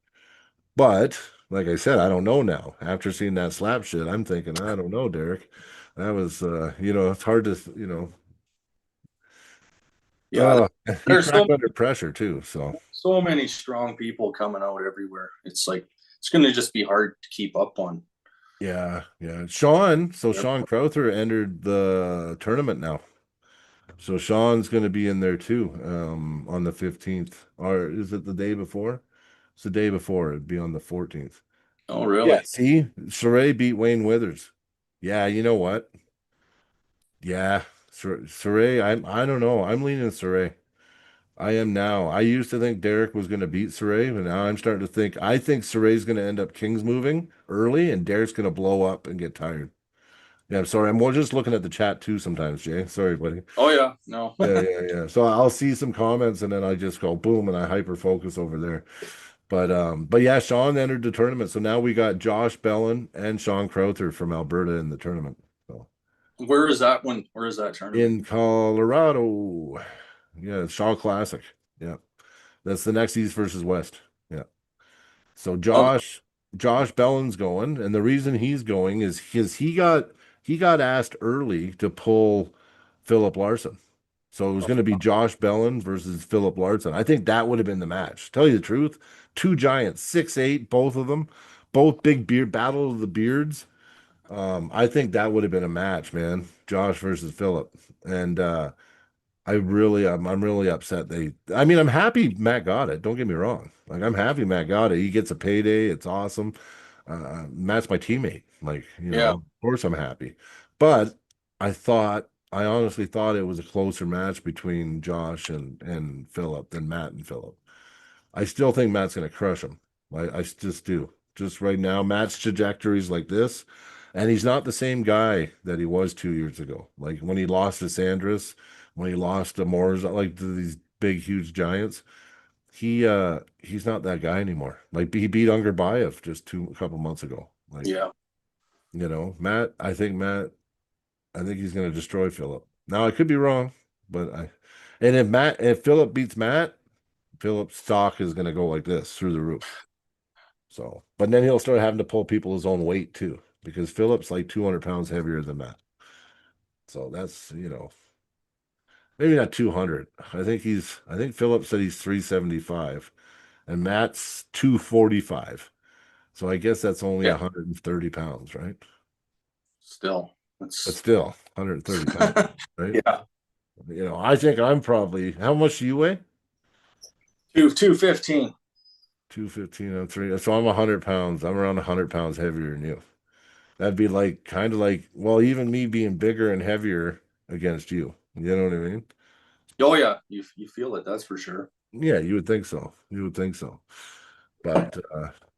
S2: But like I said, I don't know now. After seeing that slap shit, I'm thinking, I don't know, Derek. That was it's hard to,
S4: Yeah,
S2: he
S4: there's
S2: cracked under pressure too. So
S4: so many strong people coming out everywhere. It's like it's going to just be hard to keep up on.
S2: yeah. Sean Crowther entered the tournament now. So Sean's going to be in there too, on the 15th. Or is it the day before? It's the day before. It'd be on the 14th.
S4: Oh, really?
S2: Yeah. See, Saray beat Wayne Withers. Yeah, you know what? Yeah, Saray. I don't know. I'm leaning Saray. I am now. I used to think Derek was going to beat Saray, but now I'm starting to think I think Saray's going to end up Kings moving early, and Derek's going to blow up and get tired. Yeah, I'm sorry. I'm more just looking at the chat too sometimes, Jay. Sorry, buddy.
S4: Oh, yeah. No.
S2: Yeah. So I'll see some comments and then I just go boom and I hyper focus over there. But yeah, Sean entered the tournament. So now we got Josh Bellin and Sean Crowther from Alberta in the tournament. So
S4: Where is that one? Where is that tournament?
S2: in Colorado. Yeah, it's Shaw Classic. Yeah. That's the next East versus West. Yeah. So
S4: Oh,
S2: Josh Bellin's going, and the reason he's going is because he got asked early to pull Philip Larson. So it was going to be Josh Bellin versus Philip Larson. I think that would have been the match. Tell you the truth, two giants, 6'8", both of them, both big beard battle of the beards. I think that would have been a match, man. Josh versus Philip. And I'm really upset I mean, I'm happy Matt got it. Don't get me wrong. Like, I'm happy Matt got it. He gets a payday. It's awesome. Matt's my teammate. Like,
S4: yeah.
S2: of course I'm happy. But I honestly thought it was a closer match between Josh and Philip than Matt and Philip. I still think Matt's going to crush him. I just do. Just right now, Matt's trajectory is like this, and he's not the same guy that he was 2 years ago. Like when he lost to Sandris, when he lost to Moores, like to these big, huge giants, he's not that guy anymore. Like he beat Ungerbayev just a couple months ago. Like
S4: Yeah.
S2: Matt, I think he's going to destroy Philip. Now I could be wrong, but if Philip beats Matt, Philip's stock is going to go like this through the roof. So, but then he'll start having to pull people his own weight too, because Philip's like 200 pounds heavier than Matt. So that's, maybe not 200. I think Philip said he's 375 and Matt's 245. So I guess that's only
S4: Yeah.
S2: 130 pounds, right?
S4: Still,
S2: But
S4: that's
S2: still 130 pounds, right?
S4: yeah.
S2: I think I'm probably, how much do you weigh?
S4: 215.
S2: 215 on three. So I'm 100 pounds. I'm around 100 pounds heavier than you. That'd be like kind of like, well, even me being bigger and heavier against you. You know what I mean?
S4: Oh, yeah. You feel it. That's for sure.
S2: Yeah, you would think so. You would think so. But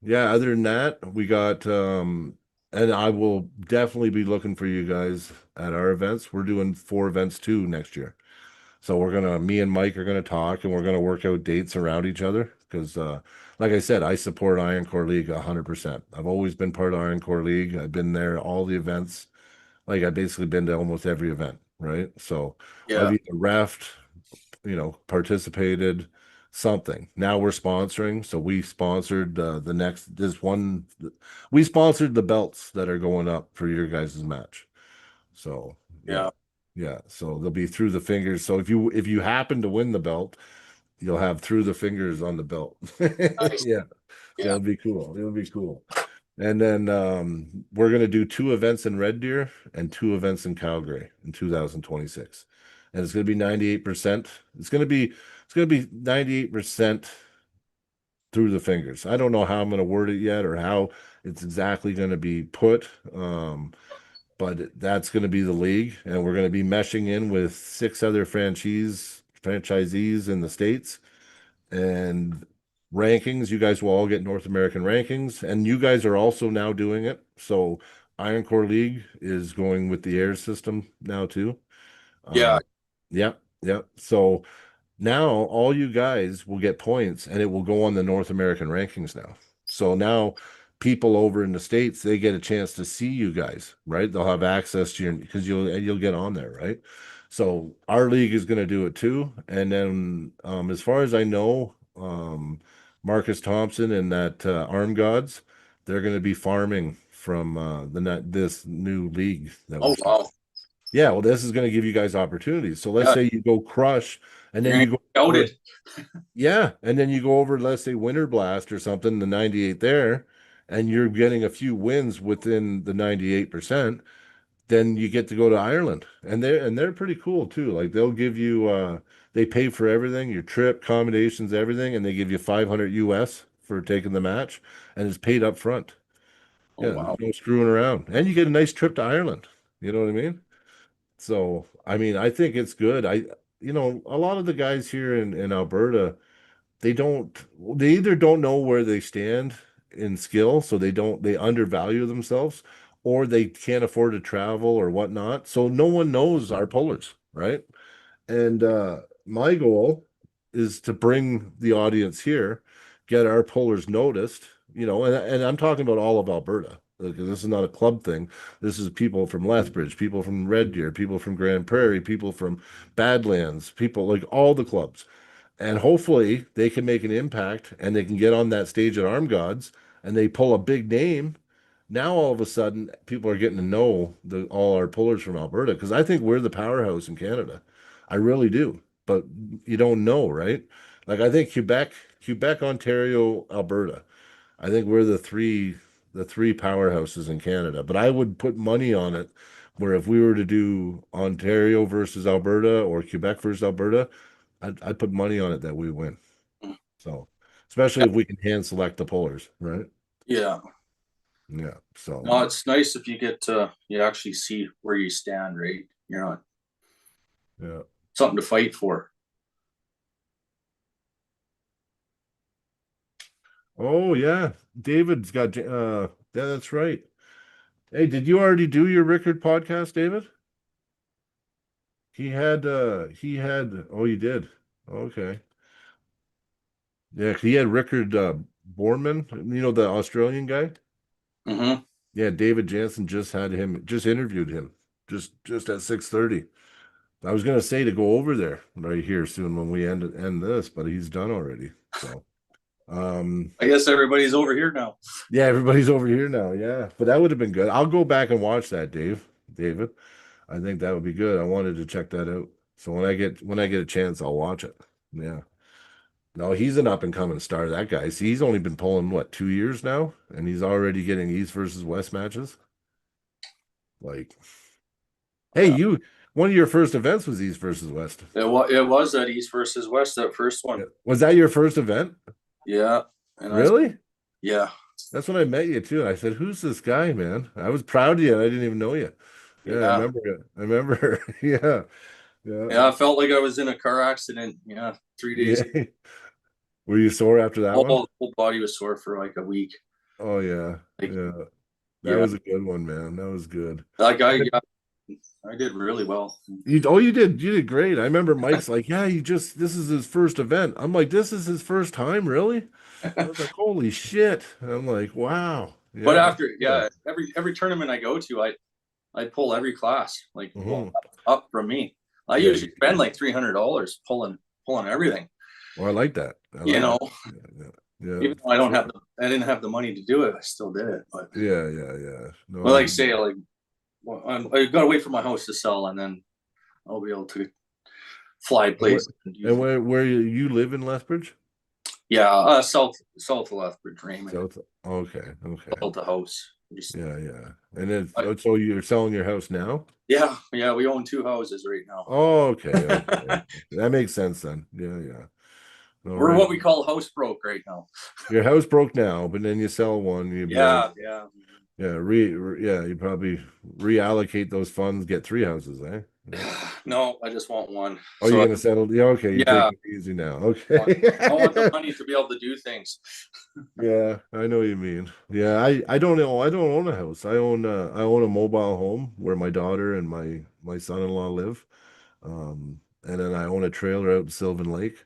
S2: yeah, other than that, we got and I will definitely be looking for you guys at our events. We're doing 4 events too next year. So me and Mike are gonna talk and we're gonna work out dates around each other because like I said, I support IronCore League 100%. I've always been part of IronCore League. I've been there all the events. Like I've basically been to almost every event, right? So I've
S4: Yeah.
S2: either refed, participated, something. Now we're sponsoring. So we sponsored the next this one. We sponsored the belts that are going up for your guys' match. So
S4: Yeah.
S2: yeah. So they'll be through the fingers. So if you happen to win the belt, you'll have through the fingers on the belt.
S4: Nice.
S2: Yeah. So
S4: Yeah.
S2: it'll be cool. It'll be cool. And then we're gonna do 2 events in Red Deer and 2 events in Calgary in 2026. And it's gonna be 98%. It's gonna be 98% through the fingers. I don't know how I'm gonna word it yet or how it's exactly gonna be put. But that's going to be the league, and we're going to be meshing in with 6 other franchisees in the States and rankings. You guys will all get North American rankings, and you guys are also now doing it. So IronCore League is going with the air system now too.
S4: Yeah.
S2: Yeah. So now all you guys will get points and it will go on the North American rankings now. So now people over in the States, they get a chance to see you guys, right? They'll have access to your because you'll get on there, right? So our league is going to do it too. And then as far as I know, Marcus Thompson and that Arm Gods, they're going to be farming from this new league that
S4: Oh,
S2: we're starting.
S4: wow.
S2: Yeah, well, this is going to give you guys opportunities. So let's
S4: Yeah.
S2: say you go crush, and then
S4: You're
S2: you go
S4: out
S2: over,
S4: it.
S2: yeah, and then you go over, let's say Winter Blast or something, the 98 there, and you're getting a few wins within the 98%. then you get to go to Ireland, and they're pretty cool too. Like they'll give you they pay for everything, your trip, accommodations, everything, and they give you 500 US for taking the match, and it's paid up front.
S4: Oh
S2: Yeah,
S4: wow.
S2: no screwing around, and you get a nice trip to Ireland. You know what I mean? So, I mean, I think it's good. A lot of the guys here in Alberta, they don't, they either don't know where they stand in skill, so they undervalue themselves, or they can't afford to travel or whatnot. So no one knows our pullers, right? And my goal is to bring the audience here, get our pullers noticed, and I'm talking about all of Alberta because this is not a club thing. This is people from Lethbridge, people from Red Deer, people from Grand Prairie, people from Badlands, people like all the clubs. And hopefully they can make an impact and they can get on that stage at Arm Gods and they pull a big name. Now all of a sudden people are getting to know all our pullers from Alberta because I think we're the powerhouse in Canada. I really do. But you don't know, right? Like I think Quebec, Ontario, Alberta. I think we're the three powerhouses in Canada. But I would put money on it where if we were to do Ontario versus Alberta or Quebec versus Alberta, I'd put money on it that we win. So, especially if we can hand select the pullers, right?
S4: Yeah.
S2: Yeah. So,
S4: No, it's nice if you get to you actually see where you stand, right? You're not
S2: yeah.
S4: something to fight for.
S2: Oh yeah, David's got. Yeah, that's right. Hey, did you already do your Rickard podcast, David? He had. Oh, you did. Okay. Yeah, he had Rickard Borman. The Australian guy.
S4: Mm-hmm.
S2: Yeah, David Jansen just interviewed him just at 6:30. I was gonna say to go over there right here soon when we end this, but he's done already. So
S4: I guess everybody's over here now.
S2: yeah, everybody's over here now. Yeah. But that would have been good. I'll go back and watch that, David. I think that would be good. I wanted to check that out. So when I get a chance, I'll watch it. Yeah. No, he's an up and coming star, that guy. See, he's only been pulling what, 2 years now, and he's already getting East versus West matches. Like, hey,
S4: Yeah.
S2: one of your first events was East versus West.
S4: It was that East versus West, that first one.
S2: Was that your first event?
S4: Yeah. And
S2: Really?
S4: yeah.
S2: That's when I met you too. And I said, "Who's this guy, man?" I was proud of you, and I didn't even know you. Yeah, I
S4: Yeah.
S2: remember it. I remember. Yeah, yeah,
S4: Yeah. I felt like I was in a car accident. Yeah. 3 days.
S2: yeah. Were you sore after that one?
S4: Whole body was sore for like a week.
S2: Oh yeah,
S4: Like,
S2: yeah. That
S4: yeah.
S2: was a good one, man. That was good.
S4: That guy, yeah, I did really well.
S2: You did great. I remember Mike's like, yeah, this is his first event. I'm like, this is his first time, really? I was like, holy shit. And I'm like, wow.
S4: But
S2: Yeah.
S4: after, every tournament I go to, I pull every class like
S2: Mhm.
S4: up from me. I
S2: Yeah,
S4: usually spend like $300 pulling everything.
S2: Well, I like that. I
S4: You
S2: like
S4: know,
S2: that. Yeah.
S4: even though I didn't have the money to do it, I still did it. But
S2: Yeah. No,
S4: well, like say, like, well, I gotta wait for my house to sell, and then I'll be able to fly places.
S2: and where you live in Lethbridge?
S4: Yeah, south of Lethbridge, Raymond.
S2: South. Okay.
S4: Built a house.
S2: Yeah. And then so you're selling your house now?
S4: Yeah, we own 2 houses right now.
S2: Oh, okay. That makes sense then. Yeah. No,
S4: We're
S2: right.
S4: what we call house broke right now.
S2: Your house broke now, but then you sell one.
S4: Yeah.
S2: You probably reallocate those funds, get 3 houses, eh? Yeah.
S4: No, I just want one.
S2: Oh, you're gonna settle? Yeah, okay. You're
S4: Yeah.
S2: taking it easy now. Okay.
S4: I want the money to be able to do things.
S2: Yeah, I know what you mean. Yeah, I don't know. I don't own a house. I own a mobile home where my daughter and my son-in-law live. And then I own a trailer out in Sylvan Lake.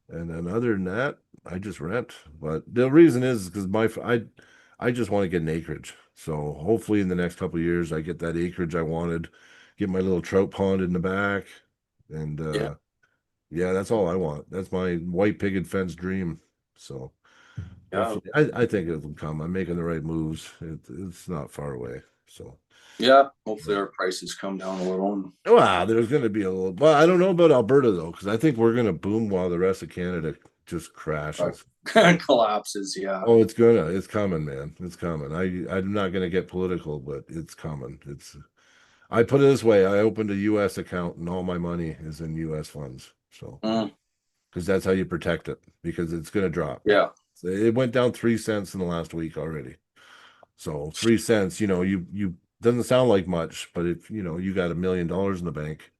S2: And then other than that, I just rent. But the reason is because I just want to get an acreage. So hopefully in the next couple of years I get that acreage I wanted, get my little trout pond in the back, and yeah, that's all I want. That's my white picket fence dream. So
S4: Yeah.
S2: hopefully, I think it'll come. I'm making the right moves. It's not far away. So
S4: Yeah, hopefully our prices come down a little.
S2: wow, there's going to be a little. Well, I don't know about Alberta though, because I think we're going to boom while the rest of Canada just crashes.
S4: Collapses. Yeah.
S2: Oh, it's coming, man. It's coming. I'm not going to get political, but it's coming. I put it this way, I opened a US account and all my money is in US funds. So
S4: Mm,
S2: because that's how you protect it, because it's going to drop.
S4: yeah.
S2: It went down 3 cents in the last week already. So 3 cents, you doesn't sound like much, but if you got $1 million in the bank,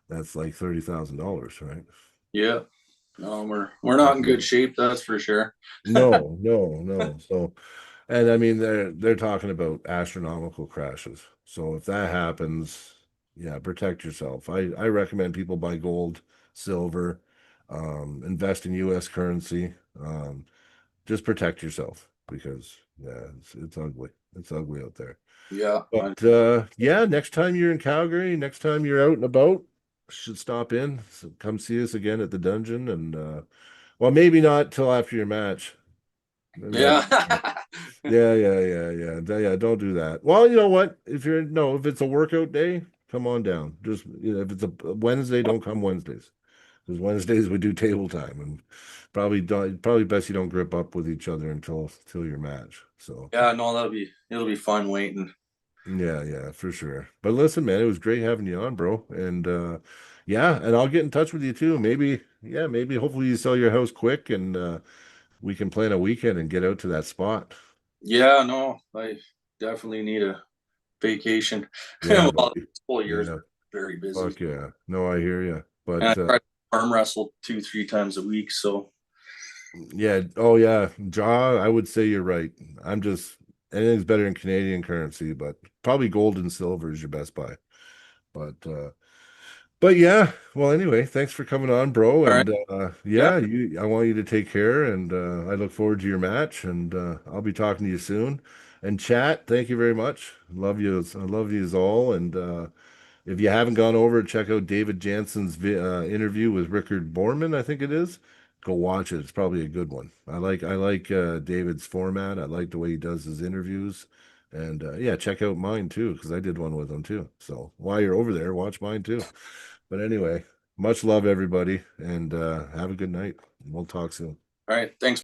S2: that's like $30,000, right?
S4: Yeah. No, we're not in good shape, that's for sure.
S2: No, no, no. So, and I mean, they're talking about astronomical crashes. So if that happens, yeah, protect yourself. I recommend people buy gold, silver, invest in U.S. currency. Just protect yourself because yeah, it's ugly. It's ugly out there.
S4: Yeah.
S2: But yeah, next time you're in Calgary, next time you're out and about, should stop in. So come see us again at the dungeon and well, maybe not till after your match. Maybe
S4: Yeah.
S2: yeah. Don't do that. Well, you know what? If it's a workout day, come on down. Just if it's a Wednesday, don't come Wednesdays. Because Wednesdays we do table time and probably best you don't grip up with each other until your match. So
S4: Yeah, no, it'll be fun waiting.
S2: yeah, for sure. But listen, man, it was great having you on, bro. And yeah, and I'll get in touch with you too. Maybe hopefully you sell your house quick and we can plan a weekend and get out to that spot.
S4: Yeah, no, I definitely need a vacation.
S2: Yeah,
S4: Well, this whole year's
S2: yeah,
S4: very busy.
S2: fuck yeah. No, I hear you.
S4: And I
S2: But
S4: try to arm wrestle 2, 3 times a week. So
S2: yeah, oh yeah, Jaw, I would say you're right. I'm just anything's better in Canadian currency, but probably gold and silver is your best buy. But yeah, well anyway, thanks for coming on, bro.
S4: all right.
S2: And
S4: Yeah.
S2: yeah, I want you to take care and I look forward to your match and I'll be talking to you soon. And chat, thank you very much. I love you all and if you haven't gone over, check out David Jansen's interview with Rickard Borman, I think it is. Go watch it. It's probably a good one. I like David's format. I like the way he does his interviews. And yeah, check out mine too, because I did one with him too. So while you're over there, watch mine too. But anyway, much love, everybody, and have a good night. We'll talk soon.
S4: All right. Thanks.